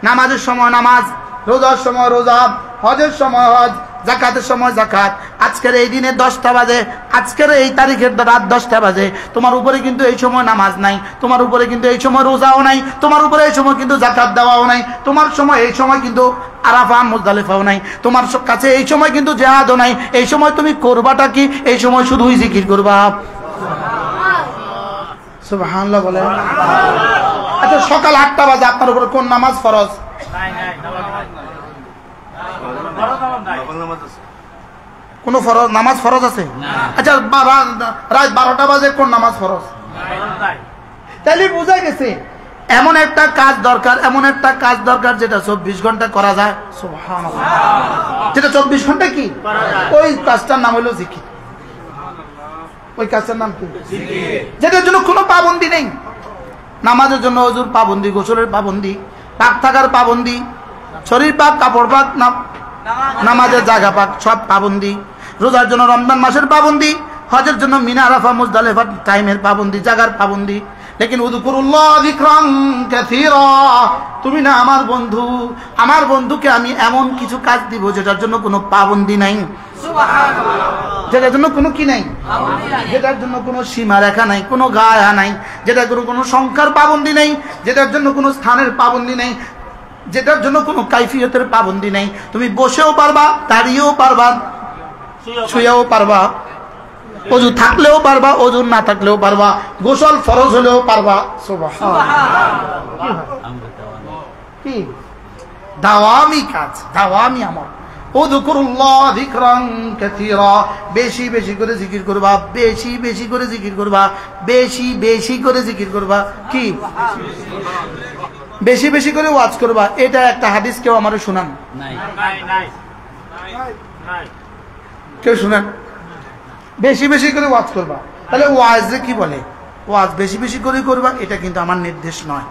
নামাজের সময় নামাজ, রোজার সময় রোজা, হজের সময় হজ, যাকাতের সময় যাকাত। আজকের এই দিনে 10টা বাজে, আজকের এই তারিখের রাত 10টা বাজে, তোমার উপরে কিন্তু এই সময় নামাজ নাই, তোমার উপরে কিন্তু এই সময় রোজাও নাই, তোমার উপরে এই সময় কিন্তু যাকাত দেওয়াও নাই, তোমার সময় এই সময় কিন্তু আরাফা মুজদালিফাও নাই, তোমার কাছে এই সময় কিন্তু জিহাদও নাই। এই সময় তুমি করবাটা কি? এই সময় শুধুই জিকির করবা। সুবহানাল্লাহ বলে। আচ্ছা সকাল 8টা বাজে আপনার উপরে কোন নামাজ ফরজ? কোন ফরজ নামাজ ফরজ আছে? আচ্ছা রাত 12টা বাজে কোন নামাজ ফরজ? তাহলে বোঝা গেছে এমন একটা কাজ দরকার, এমন একটা কাজ দরকার যেটা 24 ঘন্টা করা যায়। সুবহানাল্লাহ, যেটা 24 ঘন্টা কি ওই কাজটার নাম হলো জিকির। ওই কাজটার নাম কি? যেটার জন্য কোনো পাবন্দি নেই। নামাজের জন্য ওযুর পাবন্দি, গোসলের পাবন্দি, পাক থাকার পাবন্দি, শরীর পাক, কাপড় পাক, নামাজের জায়গা পাক, সব পাবন্দি। রোজার জন্য রমজান মাসের পাবন্দি, হজের জন্য মিনা আরাফা মুজদালিফা টাইমের পাবন্দি, জায়গার পাবন্দি। লেকিন উযকুরুল্লাহ যিকরান কাসীরা, তুমি না আমার বন্ধু, আমার বন্ধুকে আমি এমন কিছু কাজ দিব যেটার জন্য কোনো পাবন্দি নাই, যেটার জন্য কোনো কি নাই, যেটার জন্য কোনো সীমা রেখা নাই, কোনো গায়া নাই, যেটার কোনো সংখ্যার পাবন্দি নাই, যেটার জন্য কোনো স্থানের পাবন্দি নাই, যেটার জন্য কোনো কাইফিয়তের পাবন্দি নাই। তুমি বসেও পারবা, দাঁড়িয়েও পারবা, শুয়েও পারবা, ওযু থাকলেও পারবা, ওযু না থাকলেও পারবা, গোসল ফরজ হলেও পারবা। সুবহানাল্লাহ, কি দাওয়ামি কাজ, দাওয়ামি আমল। উযকুরুল্লাহ যিকরান কাসীরা, বেশি বেশি করে জিকির করবা, বেশি বেশি করে জিকির করবা, বেশি বেশি করে জিকির করবা। কি বেশি বেশি করে ওয়াজ করবা? এটা একটা হাদিস কেউ আমারে শুনান? কেউ শুনান? বেশি বেশি করে ওয়াজ করবা, তাহলে ওয়াজে কি বলে? ওয়াজ বেশি বেশি করে করবা, এটা কিন্তু আমার নির্দেশ নয়।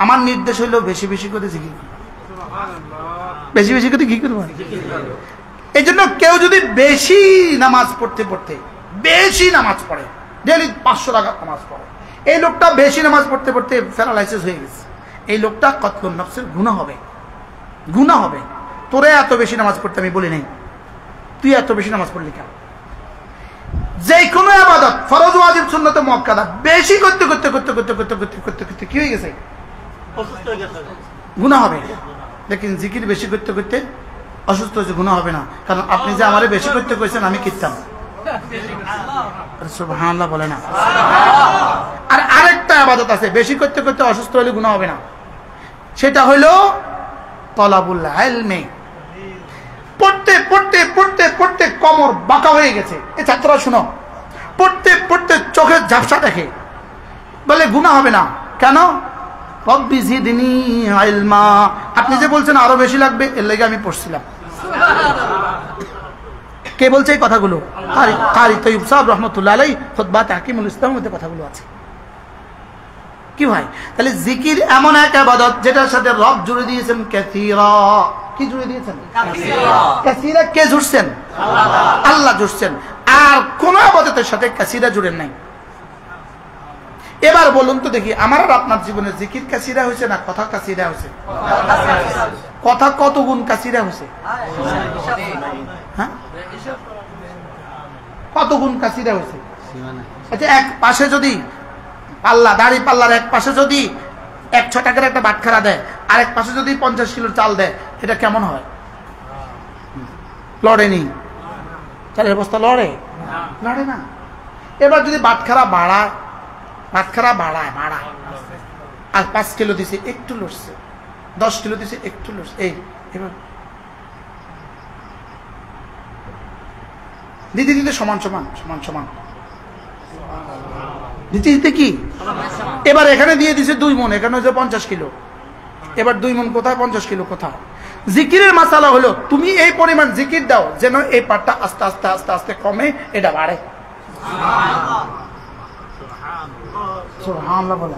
আমার নির্দেশ হইলো বেশি বেশি করে জিকির করবা, বেশি বেশি করে কি করবা। এই জন্য কেউ যদি বেশি নামাজ পড়তে পড়তে, বেশি নামাজ পড়ে, ডেইলি 500 রাকাত নামাজ পড়ে, এই লোকটা বেশি নামাজ পড়তে পড়তে প্যারালাইসিস হয়ে গেছে, এই লোকটা কতলুন নফসের গুনাহ হবে, গুনাহ হবে। তোরে এত বেশি নামাজ পড়তে আমি বলি নাই, তুই এত বেশি নামাজ পড়লি কেন? যে কোনো ইবাদত ফরজ ওয়াজিব সুন্নাত মুআক্কাদা বেশি করতে করতে করতে করতে করতে করতে করতে করতে কি হয়ে গেছে? গুনাহ হবে। লেকিন জিকির বেশি করতে করতে অসুস্থ হয়েছে, গুনাহ হবে না, কারণ আপনি যে আমারে বেশি করতে কইছেন আমি কিতাম। সুবহানাল্লাহ বলে না। আর আরেকটা ইবাদত আছে বেশি করতে করতে অসুস্থ হলে গুনাহ হবে না, সেটা হলো তলাবুল ইলমি। পড়তে পড়তে পড়তে পড়তে কোমর বাঁকা হয়ে গেছে, এই ছাত্ররা শুনো, পড়তে পড়তে চোখের ঝাপসা দেখে, বলে গুনাহ হবে না কেন? রব্বি জিদনি ইলমা, আপনি যে বলছেন আরো বেশি লাগবে, এর লাগি আমি পড়ছিলাম। কে বলছে এই কথাগুলো? কারি তৈয়ব সাহেব রহমতুল্লাহ আলাইহি খুতবা তাহকিমুল ইসলামের মধ্যে কথাগুলো আছে। কি ভাই, তাহলে জিকির এমন এক ইবাদত যেটার সাথে রব জুড়ে দিয়েছেন কাসীরা। কি কি জুড়ে দিয়েছেন? কাসিরা কে জুড়ছেন? আল্লাহ জুড়ছেন। আর কোন ইবাদতের সাথে কাসিরা জুড়েন নাই। এবার বলুন তো দেখি, আমার আর আপনার জীবনে জিকির কাসিরা হয়েছে না কথা কাসিরা হয়েছে? কথা কত গুণ কাসিরা হয়েছে? হ্যাঁ, কত গুণ কাসিরা হয়েছে? আচ্ছা, এক পাশে যদি পাল্লা, দাড়ি পাল্লার এক পাশে যদি 100 টাকার একটা বাটখারা দেয়, আরেক পাশে যদি 50 কিলো চাল দেয়, এটা কেমন হয়? লড়েনি? চালের বস্তা লড়ে? লড়ে না। এবার যদি বাটখারা বাড়ায়, আর 5 কিলো দিছে একটু লড়ছে, 10 কিলো দিছে একটু লড়ছে, এই এবার দিতে দিতে সমান দিতে দিতে কি এবার এখানে দিয়ে দিছে 2 মণ, এখানে হচ্ছে 50 কিলো। এবার 2 মণ কোথায়, 50 কিলো কোথায়? জিকিরের মাসালা হলো তুমি এই পরিমাণ জিকির দাও যেন এই পাটটা আস্তে আস্তে আস্তে আস্তে কমে, এটা বাড়ে। সুবহানাল্লাহ বলে।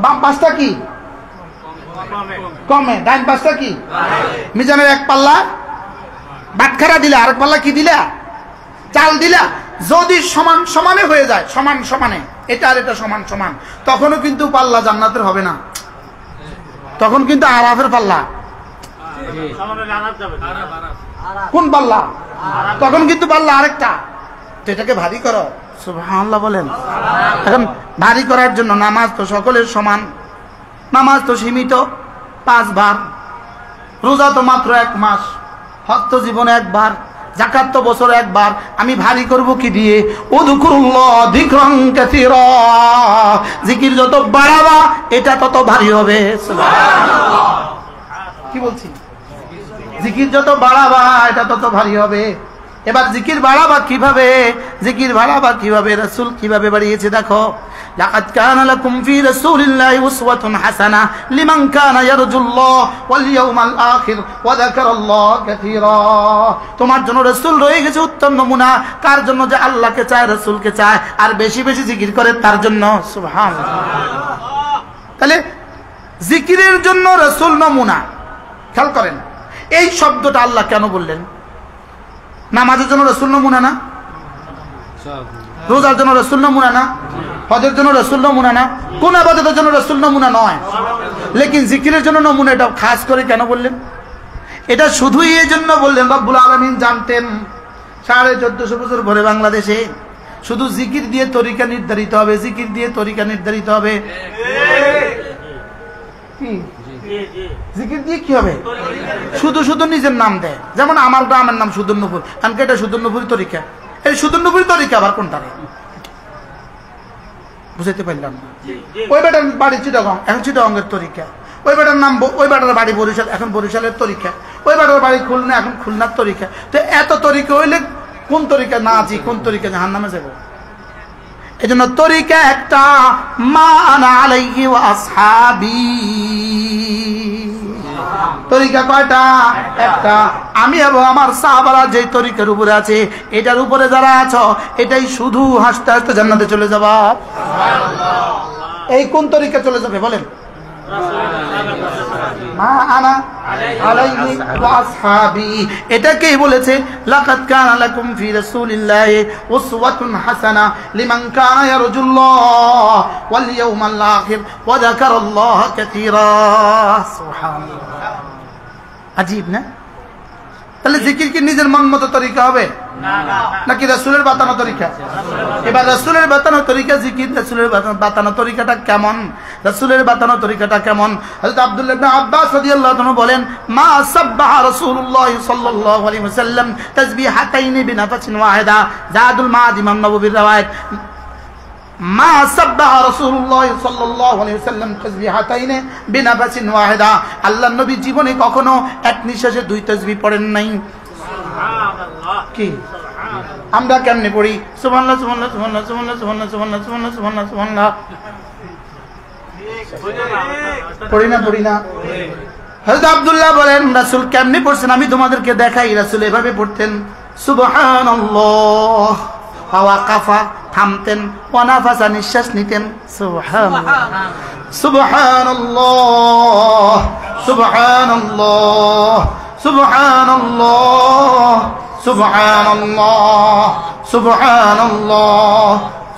বাম পাশটা কি কমে, ডাইন পাশটা কি? মিজানের এক পাল্লা বাটখারা দিলা, আরেক পাল্লা কি দিলা? চাল দিলা। যদি সমান সমানে হয়ে যায়, সমান সমানে, এটা আর এটা সমান সমান, তখনও কিন্তু পাল্লা জান্নাতের হবে না, তখন কিন্তু আরাফের পাল্লা। কোন পাল্লা? তখন কিন্তু পাল্লা আরেকটা। তো এটাকে ভারী করো। সুবহানাল্লাহ বলেন। এখন ভারী করার জন্য নামাজ তো সকলের সমান, নামাজ তো সীমিত 5 বার, রোজা তো মাত্র 1 মাস, হজ তো জীবনে 1 বার, যাকাত তো বছরে 1 বার। আমি ভারী করব কি দিয়ে? উযকুরুল্লাহ যিকরান কাসীরা। জিকির যত বাড়াবা এটা তত ভারী হবে। সুবহানাল্লাহ। কি বলছি? জিকির যত বাড়াবা এটা তত ভারী হবে। এবার জিকির বাড়াবা কিভাবে? জিকির বাড়াবা কিভাবে? রাসূল কিভাবে বাড়িয়েছে দেখো। লাকাদ কানা লাকুম ফি রাসূলিল্লাহি উসওয়াতুন হাসানাহ লিমান কানা ইয়ারজুল্লাহ ওয়াল ইয়াউমাল আখির ওয়া যাকারাল্লাহ কাসীরা। তোমার জন্য রাসূল রয়ে গেছে উত্তম নমুনা, কার জন্য? যে আল্লাহকে চায়, রাসূলকে চায়, আর বেশি বেশি জিকির করে তার জন্য। সুবহানাল্লাহ। তাহলে জিকিরের জন্য রাসূল নমুনা। খেয়াল করেন এই শব্দটা আল্লাহ কেন বললেন? নামাজের জন্য রাসূল নমুনা না? রোজার জন্য রাসূল নমুনা না? হজের জন্য রাসূল নমুনা না? কোন ইবাদতের জন্য রাসূল নমুনা নয়? লেকিন জিকিরের জন্য নমুনা। এটা খাস করে কেন বললেন? এটা শুধুই এই জন্য বললেন, রব্বুল আলামিন জানতেন 1450 বছর পরে বাংলাদেশে শুধু জিকির দিয়ে তরিকা নির্ধারিত হবে, জিকির দিয়ে তরিকা নির্ধারিত হবে। কি জিকির দিয়ে কি হবে? শুধু শুধু নিজের নাম দেয়। যেমন আমার গ্রামের নাম সুদর্ণপুর, কারণ এটা সুদর্ণপুরি তরিকা। এই সুদর্ণপুরি তরিকা আবার কোনটা? বুঝাইতে পারলাম না। ওই বেটার বাড়ি চিটাগং, এখন চিটাগংয়ের তরিকা। ওই বেটার নাম, ওই বেটার বাড়ি বরিশাল, এখন বরিশালের তরিকা। ওই বেটার বাড়ি খুলনা, এখন খুলনার তরিকা। তো এত তরিকা হইলে কোন তরিকা না আছি, কোন তরিকা জাহান্নামে যাব? এই জন্য তরিকা একটা, মা আনা আলাইহি ওয়া আসহাবি। তরিকা কয়টা? একটা। আমি এবং আমার সাহাবারা যে তরিকার উপরে আছে, এটার উপরে যারা আছো, এটাই শুধু হাসতে হাসতে জান্নাতে চলে যাবা। এই কোন তরিকা চলে যাবে বলেন? মা আনা আলাইহি ওয়া আসহাবি। এটাকেই বলেছে লাকাদ কানা লাকুম ফি রাসূলিল্লাহি উসওয়াতুন হাসানাহ লিমান কানা ইয়ারজুল্লাহ ওয়াল ইয়াউমাল আখির ওয়া যাকারাল্লাহ কাসীরা। সুবহানাল্লাহ। আজীব না? তাহলে জিকির কি নিজের মন মতো তরিকা হবে নাকি রাসূলের বাতানো তরিকা? এবার রাসূলের বাতানো তরিকা জিকির, রাসূলের বাতানো তরিকাটা কেমন? রাসূলের বাতানো তরিকাটা কেমন? হযরত আব্দুল্লাহ ইবনে আব্বাস রাদিয়াল্লাহু আনহু বলেন, মা সাব্বাহা রাসূলুল্লাহ সাল্লাল্লাহু আলাইহি ওয়াসাল্লাম তাসবিহাতাইন বিনাফসিন ওয়াহিদা। জাদুল মাআদ ইমাম নববীর রওয়ায়াত, মা সাব্বাহা রাসূলুল্লাহ সাল্লাল্লাহু আলাইহি ওয়াসাল্লাম তাসবিহাতাইন বিনাফসিন ওয়াহিদা। আল্লাহর নবী জীবনে কখনো এক নিঃশ্বাসে 2 তাসবিহ পড়েন নাই। সুবহানাল্লাহ। কি আমরা কেমনে পড়ি? সুবহানাল্লাহ সুবহানাল্লাহ সুবহানাল্লাহ সুবহানাল্লাহ সুবহানাল্লাহ সুবহানাল্লাহ সুবহানাল্লাহ সুবহানাল্লাহ। পড়ি না? হযরত আব্দুল্লাহ বলেন, রাসূল কেমনে পড়ছেন আমি তোমাদেরকে দেখাই। রাসূল এভাবে পড়তেন, সুবহানাল্লাহ ওয়াকাফা থামতেন, ওয়ানাফাসা নিঃশ্বাস নিতেন। সুবহানাল্লাহ সুবহানাল্লাহ সুবহানাল্লাহ সুবহানাল্লাহ সুবহানাল্লাহ সুবহানাল্লাহ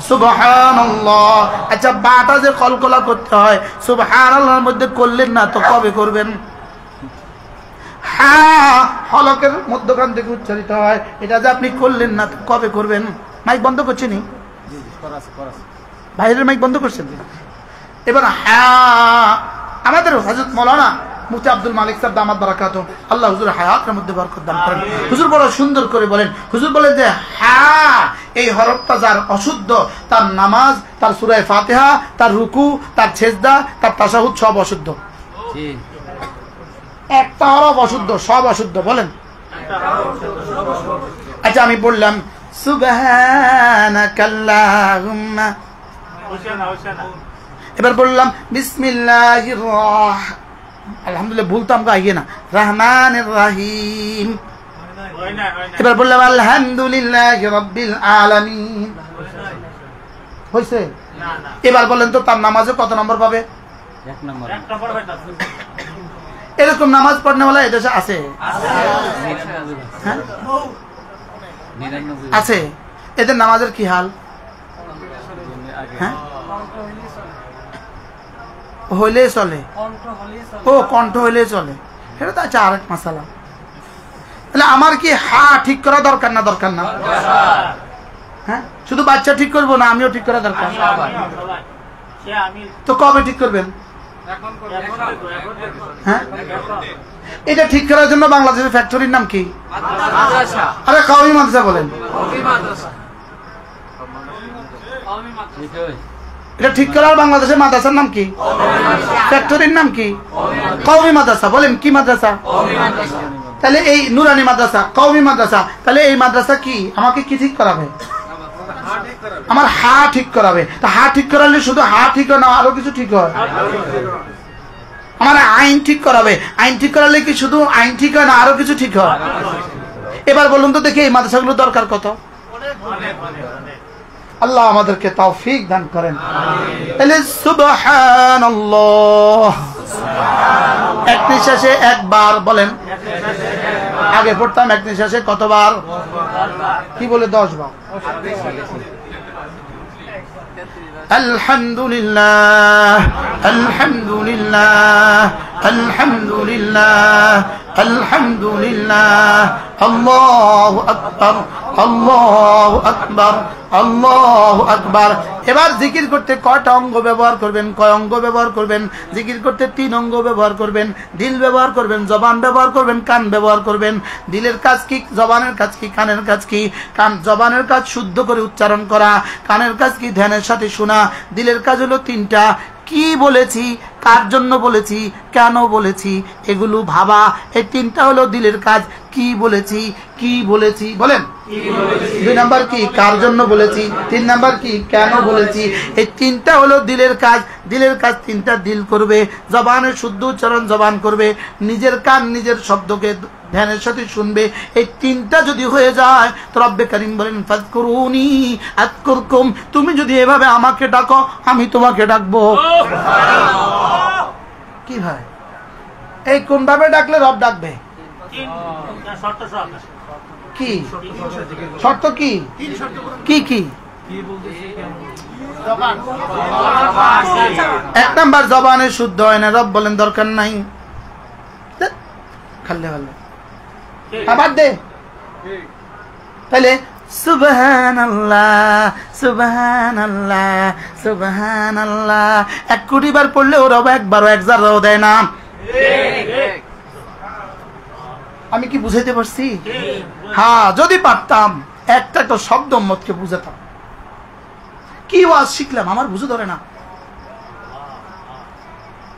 সুবহানাল্লাহ। আচ্ছা বাটা যে কলকলা করতে হয় সুবহানাল্লাহর মধ্যে করলেন না তো কবে করবেন? হ্যাঁ হলকের মধ্যখান থেকে উচ্চারিত হয়, এটা যে আপনি করলেন না তো কবে করবেন? মাইক বন্ধ করছেন? বাইরের মাইক বন্ধ করছেন? এবার হ্যাঁ আমাদের হযরত মাওলানা মুফতি আব্দুল মালিক সাহেব দামাত বারাকাতুহু আল্লাহ হুজুর হায়াতের মধ্যে বরকত দান করেন। হুজুর বড় সুন্দর করে বলেন, হুজুর বলেন যে হ্যাঁ এই হরফটা যার অশুদ্ধ তার নামাজ, তার সূরা ফাতিহা, তার রুকু, তার সেজদা, তার তাশাহুদ সব অশুদ্ধ। একটা হরফ অশুদ্ধ, সব অশুদ্ধ। বলেন আচ্ছা আমি বললাম সুবহানাকাল্লাহুম্মা, এবার বললাম বিসমিল্লাহির আলহামদুলিল্লাহ ভুলতাম গাইয়ে না রহমানির রহিম, এবার বললাম আলহামদুলিল্লাহি রাব্বিল আলামিন, হইছে? এবার বলেন তো তার নামাজে কত নম্বর পাবে? 1 নম্বর। এরকম নামাজ পড়নেওয়ালা এদেশে আছে? আছে। এদের নামাজের কি হাল? হ্যাঁ হইলে চলে, ও কণ্ঠ হইলে চলে, এটা তো আছে আরেক মাসালা। তাহলে আমার কি হা ঠিক করা দরকার না দরকার না? হ্যাঁ শুধু বাচ্চা ঠিক করবো না, আমিও ঠিক করা দরকার। তো কবে ঠিক করবেন? হ্যাঁ এটা ঠিক করার জন্য বাংলাদেশের ফ্যাক্টরির নাম কি? আরে কওমি মাদ্রাসা বলেন। এটা ঠিক করার বাংলাদেশের মাদ্রাসার নাম কি? ফ্যাক্টরির নাম কি? কওমি মাদ্রাসা। বলেন কি মাদ্রাসা? তাহলে এই নুরানি মাদ্রাসা, কওমি মাদ্রাসা, তাহলে এই মাদ্রাসা কি আমাকে কি ঠিক করাবে? আমার হা ঠিক করাবে। তা হা ঠিক করালে শুধু হা ঠিক হয় না, আরো কিছু ঠিক হয়। আমার আইন ঠিক করাবে, আইন ঠিক করালে কি শুধু আইন ঠিক হয় না, আরো কিছু ঠিক হয়। এবার বলুন তো দেখি এই মাদ্রাসাগুলো দরকার কত? আল্লাহ আমাদেরকে তৌফিক দান করেন। তাহলে সুবহানাল্লাহ এক নিঃশ্বাসে একবার বলেন। আগে পড়তাম এক নিঃশ্বাসে কতবার? কি বলে 10 বার। আলহামদুলিল্লাহ আলহামদুলিল্লাহ আলহামদুলিল্লাহ আলহামদুলিল্লাহ আল্লাহু আকবার আল্লাহু আকবার আল্লাহু আকবার। এবার জিকির করতে কয়টা অঙ্গ ব্যবহার করবেন? কয় অঙ্গ ব্যবহার করবেন? জিকির করতে 3 অঙ্গ ব্যবহার করবেন। দিল ব্যবহার করবেন, জবান ব্যবহার করবেন, কান ব্যবহার করবেন। দিলের কাজ কি? জবানের কাজ কি? কানের কাজ কি? জবানের কাজ শুদ্ধ করে উচ্চারণ করা, কানের কাজ কি? ধ্যানের সাথে শোনা। দিলের কাজ হলো 3টা। কি বলেছি, কার জন্য বলেছি, কেন বলেছি, এগুলো ভাবা। এই 3টা হলো দিলের কাজ। কি বলেছি, কি বলেছি বলেন। 2 নাম্বার কি? কার জন্য বলেছি। 3 নাম্বার কি? কেন বলেছি। এই 3টা হলো দিলের কাজ। দিলের কাজ 3টা দিল করবে, জবানের শুদ্ধ উচ্চারণ জবান করবে, নিজের কান নিজের শব্দকে ধ্যানের সাথে শুনবে। এই 3টা যদি হয়ে যায় তো রব্বে কারীম বলেন ফাযকুরুনি আযকুরকুম, তুমি যদি এভাবে আমাকে ডাকো আমি তোমাকে ডাকবো। কি ভাই এই কোন ভাবে ডাকলে রব ডাকবে? কি শর্ত? কি কি কি? 1 নাম্বার জবানে শুদ্ধ হয় না, রব বলেন দরকার নাই, খাল্লে ভালো আবার দে। তাহলে সুবহানাল্লাহ সুবহানাল্লাহ সুবহানাল্লাহ 1 কোটি বার পড়লে ওর একবারও 1 জাররাও দেয় না। আমি কি বুঝাইতে পারছি? হ্যাঁ যদি পারতাম একটা একটা শব্দ উম্মতকে বুঝাতাম। কি ওয়াজ শিখলাম আমার বুঝে ধরে না,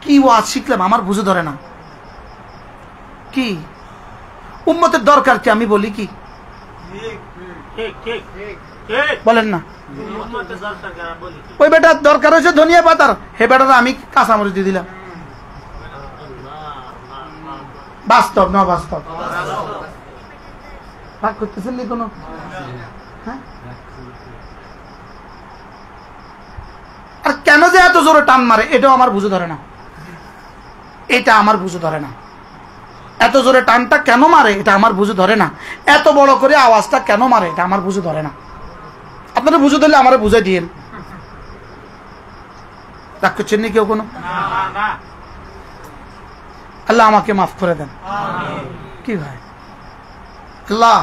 কি ওয়াজ শিখলাম আমার বুঝে ধরে না। কি উম্মতের দরকার কি? আমি বলি কি বলেন না? ওই বেটার দরকার হয়েছে ধনিয়া পাতার, হে বেটার আমি কাঁচামরিচ দিয়ে দিলাম। বাস্তব না বাস্তব? রাগ করতেছেন নি কোনো? হ্যাঁ, আর কেন যে এত জোরে টান মারে এটাও আমার বুঝে ধরে না, এটা আমার বুঝে ধরে না। এত জোরে টানটা কেন মারে এটা আমার বুঝে ধরে না। এত বড় করে আওয়াজটা কেন মারে এটা আমার বুঝে ধরে না। আপনারা বুঝে ধরলে আমার বুঝে দিয়েন। রাগ করছেন নি কেউ কোনো? আল্লাহ আমাকে মাফ করে দেন। কি ভাই, আল্লাহ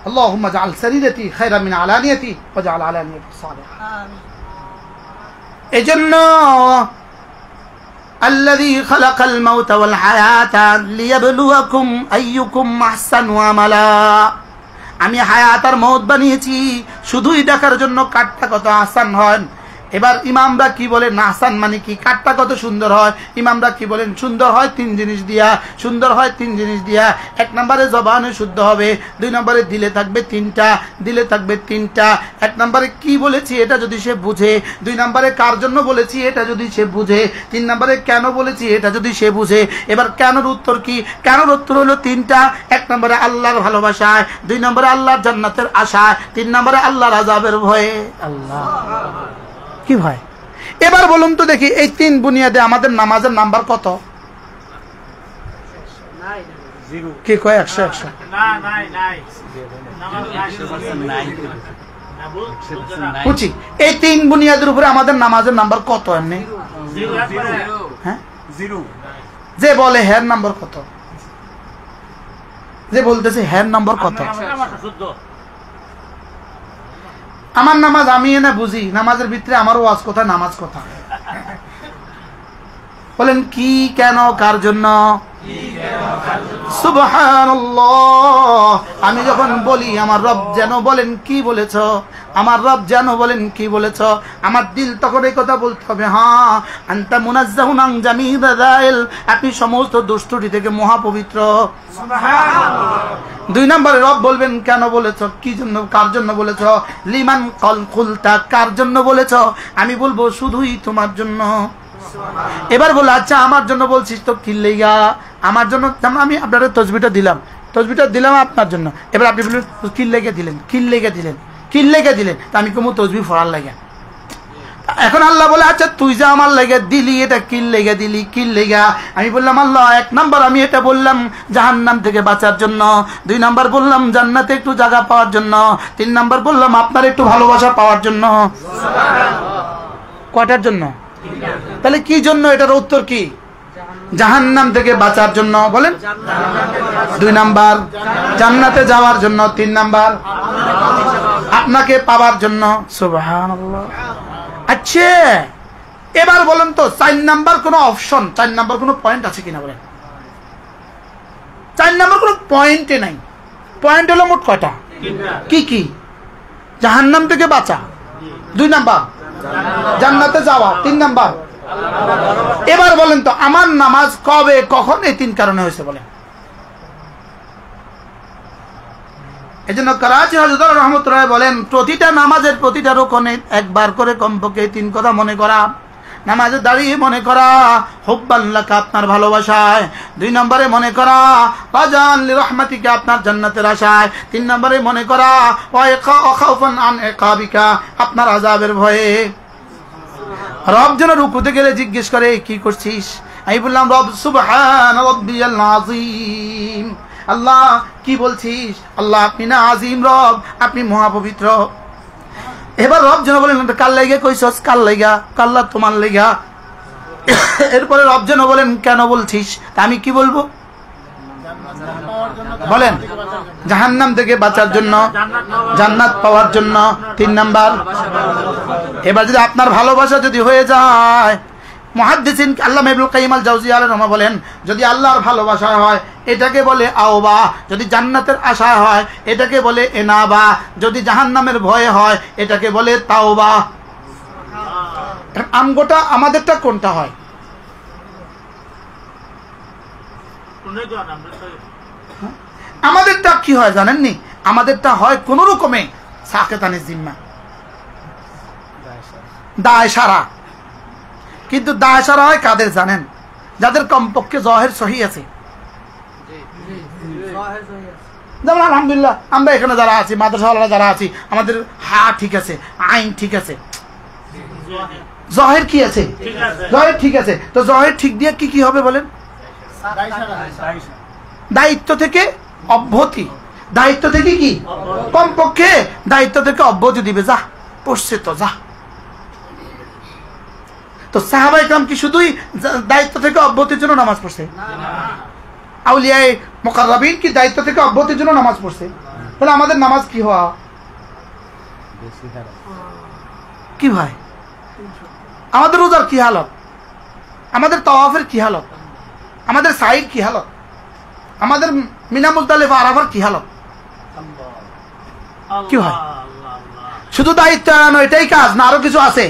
আল্লাহুম্মা জাআল সারিরাতি খায়রান মিন আলানিয়াতি ওয়াজআল আলানিয়াতি সালিহা। এজন্য الذي خلق الموت والحياة ليبلوكم أيكم أحسن عملا। আমি হায়াত আর মওত বানিয়েছি শুধুই দেখার জন্য কাটটা কত আহসান হয়। এবার ইমামরা কি বলেন আহসান মানে কি, কাটটা কত সুন্দর হয়। ইমামরা কি বলেন সুন্দর হয় তিন জিনিস দিয়া, সুন্দর হয় তিন জিনিস দিয়া। এক নম্বরে জবানে শুদ্ধ হবে, দুই নম্বরে দিলে থাকবে তিনটা, দিলে থাকবে তিনটা। এক নম্বরে কি বলেছি এটা যদি সে বুঝে, দুই নম্বরে কার জন্য বলেছি এটা যদি সে বুঝে, তিন নম্বরে কেন বলেছি এটা যদি সে বুঝে। এবার কেনর উত্তর কি? কেনর উত্তর হলো তিনটা। এক নম্বরে আল্লাহর ভালোবাসায়, দুই নম্বরে আল্লাহর জান্নাতের আশায়, তিন নম্বরে আল্লাহর আযাবের ভয়ে। আল্লাহ কি ভাই, এবার বলুন তো দেখি এই তিন বুনিয়াদে আমাদের নামাজের নাম্বার কত? কি কয় 100 100? বুঝছি, এই তিন বুনিয়াদের উপরে আমাদের নামাজের নাম্বার কত? এমনি হ্যাঁ, যে বলে হের নাম্বার কত, যে বলতেছে হের নাম্বার কত? আমার নামাজ আমি এনে বুঝি, নামাজের ভিতরে আমার ওয়াজ কথা, নামাজ কথা। বলেন কি, কেন, কার জন্য? সুবহানাল্লাহ। আমি যখন বলি আমার রব যেন বলেন কি বলেছ, আমার রব যেন বলেন কি বলেছ, আমার দিল তখন এই কথা বলতে হবে, হ্যাঁ আনতা মুনাজ্জাহুন আন জামিই দাযাইল, আপনি সমস্ত দুষ্টুটি থেকে মহাপবিত্র। সুবহানাল্লাহ। দুই নম্বরে রব বলবেন কেন বলেছ, কি জন্য, কার জন্য বলেছ। লিমান কুলতা, কার জন্য বলেছ। আমি বলবো শুধুই তোমার জন্য। এবার বলে আচ্ছা আমার জন্য বলছিস তো কি লেগা, আমার জন্য। যেমন আমি আপনার তসবিটা দিলাম আপনার জন্য। এবার আপনি বললেন কি লেগে দিলেন, কি লেগে দিলেন, কি লেগে দিলেন, তা আমি কমু তসবি ফরার লাগে। এখন আল্লাহ বলে আচ্ছা তুই যে আমার লেগে দিলি এটা কি লেগে দিলি, কি লেগা। আমি বললাম আল্লাহ এক নাম্বার আমি এটা বললাম জাহান্নাম থেকে বাঁচার জন্য, দুই নাম্বার বললাম জান্নাতে একটু জায়গা পাওয়ার জন্য, তিন নাম্বার বললাম আপনার একটু ভালোবাসা পাওয়ার জন্য। কয়টার জন্য? তাহলে কি জন্য? এটার উত্তর কি? জাহান্নাম থেকে বাঁচার জন্য। বলেন দুই নাম্বার জান্নাতে যাওয়ার জন্য, তিন নাম্বার আপনাকে পাওয়ার জন্য। সুবহানাল্লাহ। আচ্ছা এবার বলেন তো 4 নাম্বার কোন অপশন, 4 নাম্বার কোন পয়েন্ট আছে কিনা বলেন। 4 নাম্বার কোন পয়েন্টে নাই। পয়েন্ট হলো মোট কয়টা? কি কি? জাহান্নাম থেকে বাঁচা, দুই নাম্বার জান্নাতে যাওয়া, তিন নাম্বার। এবার বলেন তো আমার নামাজ কবে কখন এই তিন কারণে হয়েছে বলেন। এই জন্য করাচি হযরত রহমতুল্লাহ বলেন প্রতিটা নামাজের প্রতিটা রুকনে একবার করে কমপক্ষে তিন কথা মনে করা। নামাজে দাঁড়িয়ে মনে করা হুব্বাল্লাকা, আপনার ভালোবাসায়। দুই নম্বরে মনে করা রাজান লিরহমাতিকা, আপনার জান্নাতের আশায়। তিন নম্বরে মনে করা খাউফান আন ইকাবিকা, আপনার আযাবের ভয়ে। রব যেন রুকুতে গেলে জিজ্ঞেস করে কি করছিস। আমি বললাম রব সুবহান রাব্বিয়াল আযীম। আল্লাহ কি বলছিস? আল্লাহ আপনি না আজিম রব, আপনি মহাপবিত্র। এবার রব যেন বলেন কাল লাইগা কইছস, কাল লাইগা, কাল্লা তোমার লাইগা। এরপরে রব যেন বলেন কেন বলছিস, তা আমি কি বলবো বলেন? জাহান্নাম থেকে বাঁচার জন্য, জান্নাত পাওয়ার জন্য, তিন নাম্বার। এবার যদি আপনার ভালোবাসা যদি হয়ে যায়, মুহাদ্দিসিন আল্লামা ইবনুল কাইয়িম আল জাওজিয়া আলাইহিস রাহমাহ বলেন যদি আল্লাহর ভালোবাসা হয় এটাকে বলে আওবা, যদি জান্নাতের আশা হয় এটাকে বলে এনাবা, যদি জাহান্নামের ভয় হয় এটাকে বলে তাওবা। আমগোটা আমাদেরটা কোনটা হয়? আমাদেরটা কি হয় জানেননি? আমাদেরটা হয় কোন রকমে সাকেতানিস জিম্মা, দায় সারা। কিন্তু দায় সারা হয় কাদের জানেন? যাদের কমপক্ষে জহের সহি আছে। যেমন আলহামদুলিল্লাহ আমরা এখানে যারা আছি, মাদ্রাসাওয়ালারা যারা আছি, আমাদের হা ঠিক আছে, আইন ঠিক আছে, জহের কি আছে, জহের ঠিক আছে। তো জহের ঠিক দিয়ে কি কি হবে বলেন? দায়িত্ব থেকে অব্যাহতি, দায়িত্ব থেকে কি কমপক্ষে দায়িত্ব থেকে অব্যাহতি দিবে, যা পড়ছে তো যা। তো সাহাবায়ে কেরাম কি শুধুই দায়িত্ব থেকে অব্যাহতির জন্য নামাজ পড়ছে? আউলিয়ায়ে মুকাররাবিন কি দায়িত্ব থেকে অব্যাহতির জন্য নামাজ পড়ছে? তাহলে আমাদের নামাজ কি হওয়া কি ভাই? আমাদের রোজার কি হালত, আমাদের তাওয়াফের কি হালত, আমাদের সাইড কি হালত, আমাদের মিনা মুজদালিফা আরাফার কি হালত? কি হয়? শুধু দায়িত্ব এড়ানো এটাই কাজ না আরো কিছু আছে?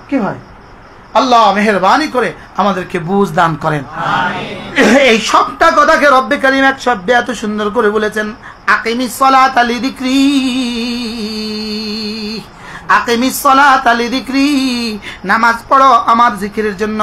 কি হয়? আল্লাহ মেহেরবানি করে আমাদেরকে বুঝ দান করেন। এই সবটা কথাকে রব্বে কারীম এক শব্দে এত সুন্দর করে বলেছেন, আকিমিস সালাতা লিযিকরি, আকিমিস সালাতা লিযিকরি, নামাজ পড়ো আমার জিকিরের জন্য।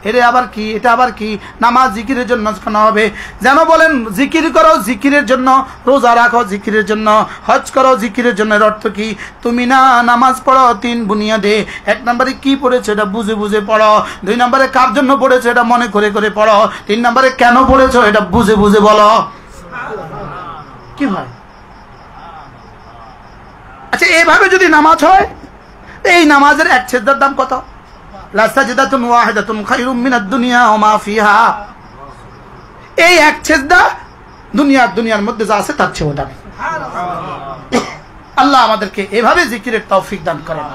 এরে আবার কি, এটা আবার কি? নামাজ জিকিরের জন্য কেন হবে? যেন বলেন জিকির করো জিকিরের জন্য, রোজা রাখো জিকিরের জন্য, হজ করো জিকিরের জন্য। এর অর্থ কি? তুমি না নামাজ পড়ো তিন বুনিয়াদে, এক নম্বরে কি পড়েছো এটা বুঝে বুঝে পড়ো, দুই নম্বরে কার জন্য পড়েছো এটা মনে করে করে পড়ো, তিন নম্বরে কেন পড়েছো এটা বুঝে বুঝে বলো। কি হয়? আচ্ছা এইভাবে যদি নামাজ হয়, এই নামাজের এক সেজদার দাম কত? লাসাজদাতুন ওয়াহিদাতুন খায়রুম মিনাদ দুনিয়া ওয়া মা ফিহা। এই এক সেজদা দুনিয়ার মধ্যে যা আছে তার চেয়েও দামি। আল্লাহ আমাদেরকে এভাবে জিকিরের তৌফিক দান করেন।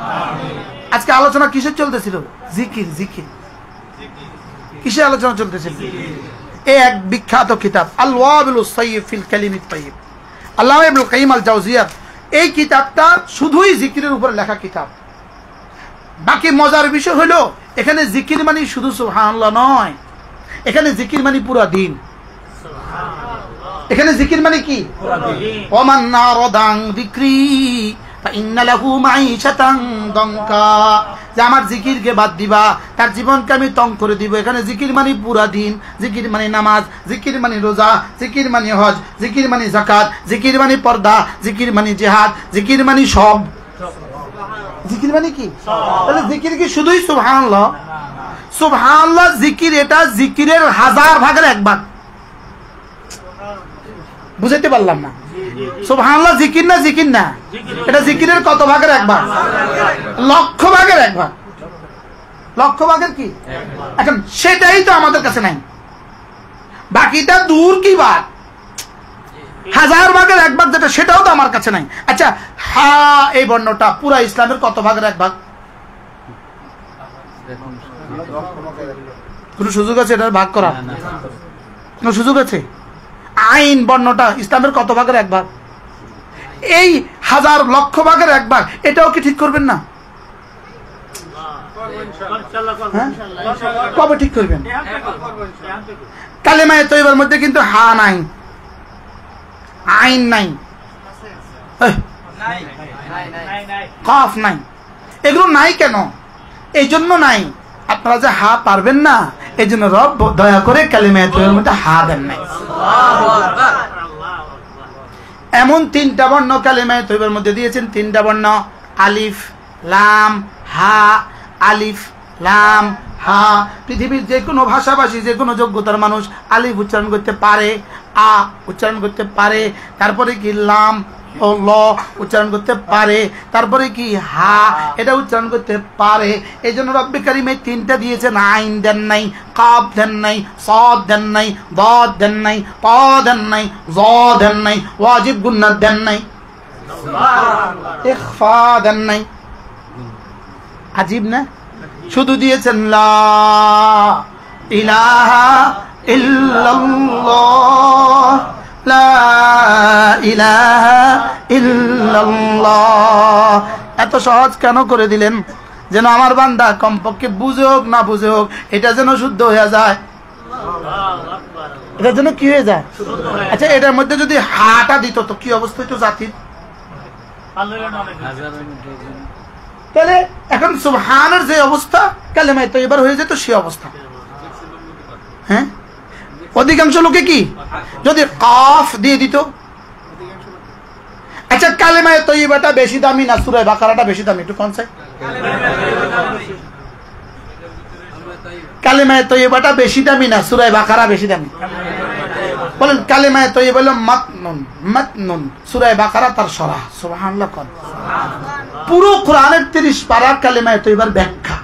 আজকে আলোচনা কিসের চলতেছিল? জিকির। জিকির কিসের আলোচনা চলতেছিল? এই এক বিখ্যাত কিতাব আল ওয়াবিলুস সাইয়্যিব ফিল কালিমিত তাইয়্যিব, আল্লামা ইবনুল কাইয়্যিম আল জাওজিয়া। এই কিতাবটা শুধুই জিকিরের উপর লেখা কিতাব। বাকি মজার বিষয় হলো এখানে জিকির মানে শুধু সুবহানাল্লাহ নয়, এখানে জিকির মানে পুরো দিন। এখানে জিকির মানে কি? ওমান নারাদান যিকরি ফাইন্না লাহু মাঈশাতান দনকা, যে আমার জিকিরকে বাদ দিবা তার জীবনকে আমি তং করে দিব। এখানে জিকির মানে পুরা দিন, জিকির মানে নামাজ, জিকির মানে রোজা, জিকির মানে হজ, জিকির মানে যাকাত, জিকির মানে পর্দা, জিকির মানে জিহাদ, জিকির মানে সব। জিকির মানে কি? তাহলে জিকির কি শুধুই সুবহানাল্লাহ? সুবহানাল্লাহ জিকির, এটা জিকিরের 1000 ভাগের এক ভাগ। বুঝাইতে পারলাম না? সুবহানাল্লাহ জিকির না, জিকির না, এটা জিকিরের কত ভাগের এক ভাগ? লক্ষ ভাগের এক ভাগ। লক্ষ ভাগের কি? এখন সেটাই তো আমাদের কাছে নাই, বাকিটা দূর কি ভাগ? 1000 ভাগের এক ভাগ যেটা, সেটাও তো আমার কাছে নাই। আচ্ছা হা এই বর্ণটা পুরা ইসলামের কত ভাগের এক ভাগ? কোন সুযোগ আছে এটার ভাগ করা? কোন সুযোগ আছে? আইন বর্ণটা ইসলামের কত ভাগের এক ভাগ? এই 1000 লক্ষ ভাগের এক ভাগ। এটাও কি ঠিক করবেন না? কবে ঠিক করবেন? কালেমায়ে তয়্যিবার মধ্যে কিন্তু হা নাই, আইন নাই, কফ নাই। এগুলো নাই কেন? এই জন্য নাই, আপনারা যে হা পারবেন না এই জন্য রব দয়া করে কালেমায়ে তয়্যিবার মধ্যে হা দেন নাই। এমন 3টা বর্ণ কালেমায়ে তয়্যিবার মধ্যে দিয়েছেন, 3টা বর্ণ, আলিফ লাম হা। আলিফ লাম হা। পৃথিবীর যে কোনো ভাষাভাষী, যে কোনো যোগ্যতার মানুষ আলিফ উচ্চারণ করতে পারে, আ উচ্চারণ করতে পারে, তারপরে কি লাম ও ল উচ্চারণ করতে পারে, তারপরে কি হা এটা উচ্চারণ করতে পারে। এই জন্য রব্বে কারীম এই 3টা দিয়েছেন। আইন দেন নাই, কাফ দেন নাই, সাদ দেন নাই, দাদ দেন নাই, তা দেন নাই, জ দেন নাই, ওয়াজিব গুন্নাত দেন নাই, ইখফা দেন নাই। আজীব না? শুধু দিয়েছেন লা ইলাহা ইল্লাল্লাহ, লা ইলাহা ইল্লাল্লাহ। এত সহজ কেন করে দিলেন? যেন আমার বান্দা কমপক্ষে বুঝে হোক না বুঝে হোক এটা যেন শুদ্ধ হয়ে যায়। এটা যেন কি হয়ে যায়? আচ্ছা এটার মধ্যে যদি হাটা দিত তো কি অবস্থা হইতো জাতির? তাহলে এখন সুবহানের যে অবস্থা কালেমায়ে তয়্যিবার হয়ে যেত সে অবস্থা। হ্যাঁ অধিকাংশ লোকে কি যদি কাফ দিয়ে দিত। আচ্ছা কালেমায়ে তয়্যিবাটা বেশি দামি না সূরা বাকারাটা বেশি দামি? একটু কোন চাই? কালেমায়ে তয়্যিবাটা বেশি দামি না সূরা বাকারা বেশি দামি? বলেন। কালেমায়ে তয়্যিবা হলো মাতনুন, সূরা বাকারা তার শরহ। সুবহানাল্লাহ। কোন পুরো কোরআনের 30 পারা কালেমায়ে তয়্যিবার ব্যাখ্যা।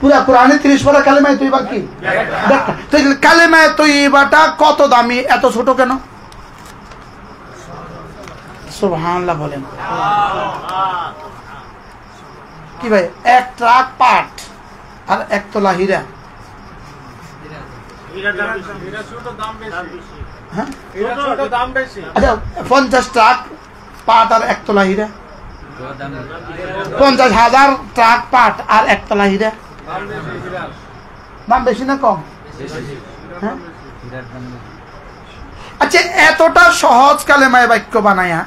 পুরো কোরআনের 30 পারা কালেমায়ে তয়্যিবার কি ব্যাখ্যা। তো কালেমায়ে তয়্যিবাটা কত দামি, এত ছোট কেন? সুবহানাল্লাহ বলেন। কি ভাই, এক ট্রাক পাট আর এক তোলা হীরা। আচ্ছা 50 ট্রাক পাট আর এক তোলা হীরা, 50,000 ট্রাক পাট আর এক তোলা হীরা, দাম বেশি না কম? হ্যাঁ। আচ্ছা এতটা সহজ কালেমায়ে বাক্য বানায়া,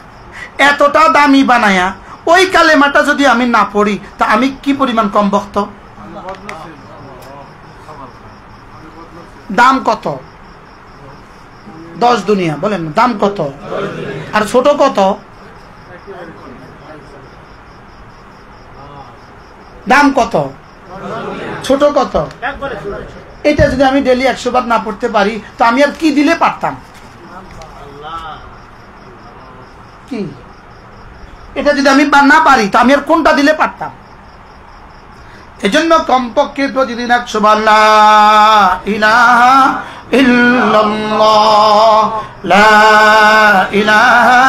এতটা দামি বানায়া, ওই কালেমাটা যদি আমি না পড়ি তা আমি কি পরিমাণ কম বক্ত? দাম কত? 10 দুনিয়া। বলেন দাম কত? আর ছোট কত? দাম কত? ছোট কত? এটা যদি আমি ডেলি 100 বার না পড়তে পারি তো আমি আর কি দিলে পারতাম? কি এটা যদি আমি না পারি তো আমি আর কোনটা দিলে পারতাম? এজন্য কমপক্ষে প্রতিদিন 100 বার লা ইলাহা ইল্লাল্লাহ, লা ইলাহা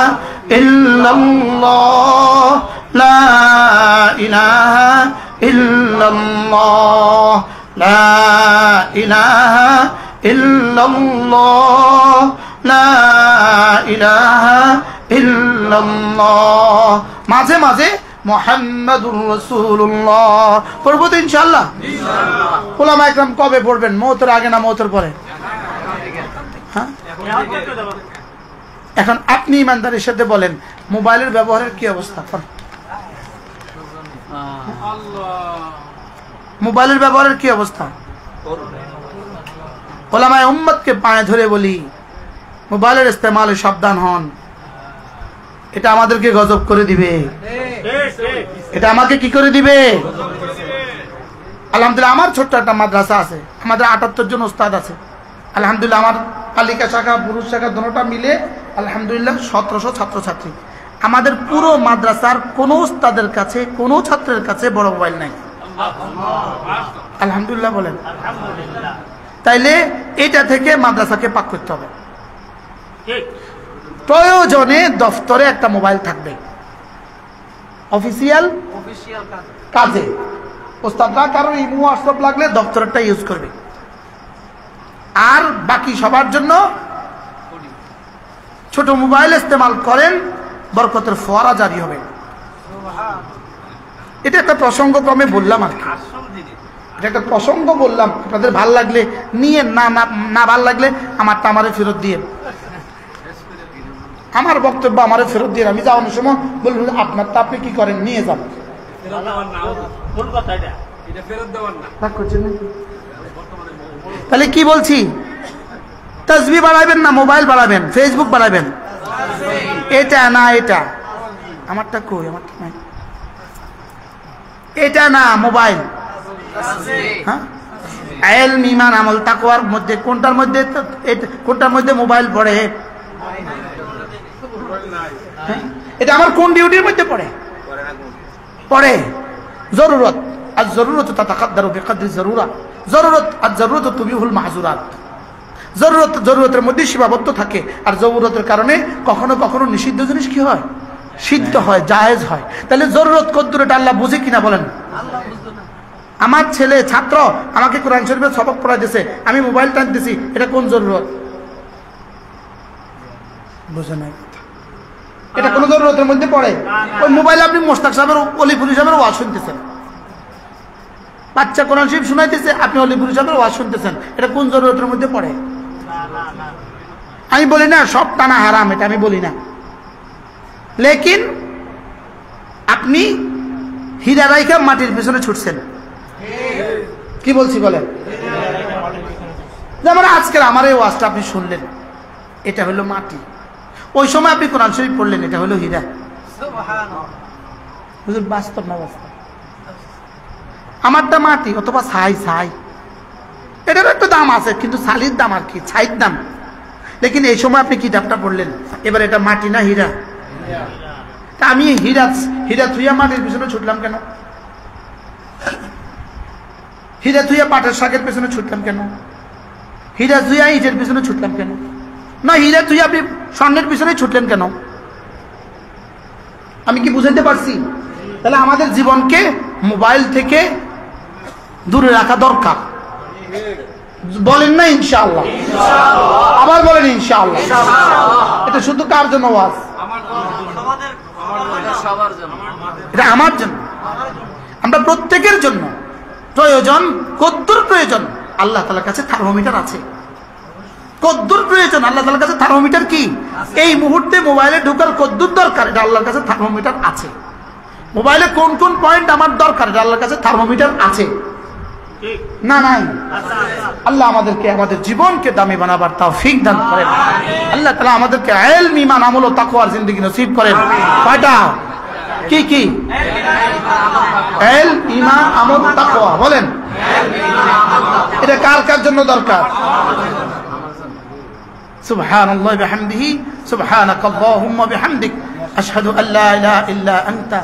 ইল্লাল্লাহ, লা ইলাহা ইল্লাল্লাহ, লা ইলাহা ইল্লাল্লাহ, লা ইলাহা ইল্লাল্লাহ। মাঝে মাঝে মুহাম্মাদুর রাসূলুল্লাহ পড়বো তো ইনশাআল্লাহ। উলামা ইকরাম কবে পড়বেন? মওতের আগে না মওতের পরে? হ্যাঁ। এখন আপনি ইমানদারের সাথে বলেন মোবাইলের ব্যবহারের কি অবস্থা? মোবাইলের ব্যবহারের কি অবস্থা? উলামায়ে উম্মতকে পায়ে ধরে বলি মোবাইলের ইস্তেমালে সাবধান হন। এটা আমাদেরকে গজব করে দিবে। এটা আমাকে কি করে দিবে? আলহামদুলিল্লাহ আমার ছোট্ট একটা মাদ্রাসা আছে, আমাদের 78 জন উস্তাদ আছে। আলহামদুলিল্লাহ আমার বালিকা শাখা পুরুষ শাখা দুটোটা মিলে আলহামদুলিল্লাহ 1700 ছাত্রছাত্রী। আমাদের পুরো মাদ্রাসার কোনো উস্তাদের কাছে কোনো ছাত্রের কাছে বড় মোবাইল নাই। আলহামদুলিল্লাহ বলেন। তাইলে এটা থেকে মাদ্রাসাকে পাক করতে হবে। প্রয়োজনে দফতরে একটা মোবাইল থাকবে, অফিসিয়াল কাজে। ওস্তাদরা কারণ ইমো হোয়াটসঅ্যাপ লাগলে দফতরটা ইউজ করবে, আর বাকি সবার জন্য ছোট মোবাইল ইস্তেমাল করেন, বরকতের ফোয়ারা জারি হবে। এটা একটা প্রসঙ্গ ক্রমে বললাম আর কি, এটা একটা প্রসঙ্গ বললাম। আপনাদের ভাল লাগলে নিয়ে, না ভাল লাগলে আমারে ফেরত দিয়ে, আমার বক্তব্য আমারে ফেরত দিয়ে। আমি যাওয়ানোর সময় বলুন আপনারটা আপনি কি করেন, নিয়ে যান। তাহলে কি বলছি? তাসবিহ বাড়াবেন না মোবাইল বাড়াবেন, ফেসবুক বাড়াবেন? এটা না, এটা আমারটা কই, আমারটা নাই। এটা না মোবাইল। হ্যাঁ, ইলম, ঈমান, আমল, তাকওয়ার মধ্যে কোনটার মধ্যে মোবাইল পড়ে? এটা আমার কোন ডিউটির মধ্যে পড়ে? পড়ে জরুরত। আর জরুরত তাতাকাদ্দারু বিকদরি জরুরা। জরুরত আর জরুরত তুবিহুল মাহজুরাত। জরুরতের মধ্যে সীমাবদ্ধ থাকে, আর জরুরতের কারণে কখনো কখনো নিষিদ্ধ জিনিস কি হয়? সিদ্ধ হয়, জায়েজ হয়। তাহলে জরুরত কদ্দুর এটা আল্লাহ বুঝে কিনা বলেন? আমার ছেলে ছাত্র আমাকে কোরআন শরীফের সবক পড়াইতেছে, আমি মোবাইল টানতেছি, এটা কোন জরুরত? বুঝে নাই। এটা কোন জরুরতের মধ্যে পড়ে? ওই মোবাইলে আপনি মোস্তাক সাহেবের, অলিপুরি সাহেবের ওয়াজ শুনতেছেন, বাচ্চা কোরআন শরীফ শুনাইতেছে, আপনি অলিপুরি সাহেবের ওয়াজ শুনতেছেন, এটা কোন জরুরতের মধ্যে পড়ে? আমি বলি না সব টানা হারাম, এটা আমি বলি না। লেকিন আপনি হীরা রাইখা মাটির পেছনে ছুটছেন। কি বলছি বলেন? যেমন আজকের আমার এই ওয়াজটা আপনি শুনলেন, এটা হলো মাটি। ওই সময় আপনি কোরআন শরীফ পড়লেন, এটা হলো হীরা। হুজুর বাস্তব না বাস্তব? আমারটা মাটি অথবা ছাই, ছাই এটারও একটা দাম আছে, কিন্তু ছালির দাম আর কি, ছাইর দাম। লেকিন এই সময় আপনি কিতাবটা পড়লেন, এবার এটা মাটি না হীরা? তা আমি হীরা হীরা থুইয়া মাটির পিছনে ছুটলাম কেন? হীরা থুইয়া পাটের শাকের পেছনে ছুটলাম কেন? হীরা থুইয়া ইটের পিছনে ছুটলাম কেন? না হীরা থুইয়া আপনি স্বর্ণের পিছনে ছুটলেন কেন? আমি কি বুঝাইতে পারছি? তাহলে আমাদের জীবনকে মোবাইল থেকে দূরে রাখা দরকার। বলেন না ইনশাআল্লাহ? আবার বলেন ইনশাআল্লাহ। এটা শুধু কার জন্য ওয়াজ? এটা আমার জন্য, আমরা প্রত্যেকের জন্য। প্রয়োজন কদ্দুর প্রয়োজন? আল্লাহ তাআলার কাছে থার্মোমিটার আছে। কদ্দুর প্রয়োজন? আল্লাহ তাআলার কাছে থার্মোমিটার কি? এই মুহূর্তে মোবাইলে ঢোকার কদ্দুর দরকার? এটা আল্লাহর কাছে থার্মোমিটার আছে। মোবাইলে কোন কোন পয়েন্ট আমার দরকার? এটা আল্লাহর কাছে থার্মোমিটার আছে না? নাই? আল্লাহ আমাদেরকে আমাদের জীবনকে দামি বানাবার তৌফিক দান করেন। আল্লাহ তাআলা আমাদেরকে ইলম, ঈমান, আমল ও তাকওয়ার জিন্দেগি নসিব করেন। কয়টা? কি কি? ইলম, ঈমান, আমল, তাকওয়া। বলেন এটা কার কার জন্য দরকার? সুবহানাল্লাহি ওয়া বিহামদিহি, সুবহানাকাল্লাহুম্মা বিহামদিক, আশহাদু আল্লা ইলাহা ইল্লা আনতা।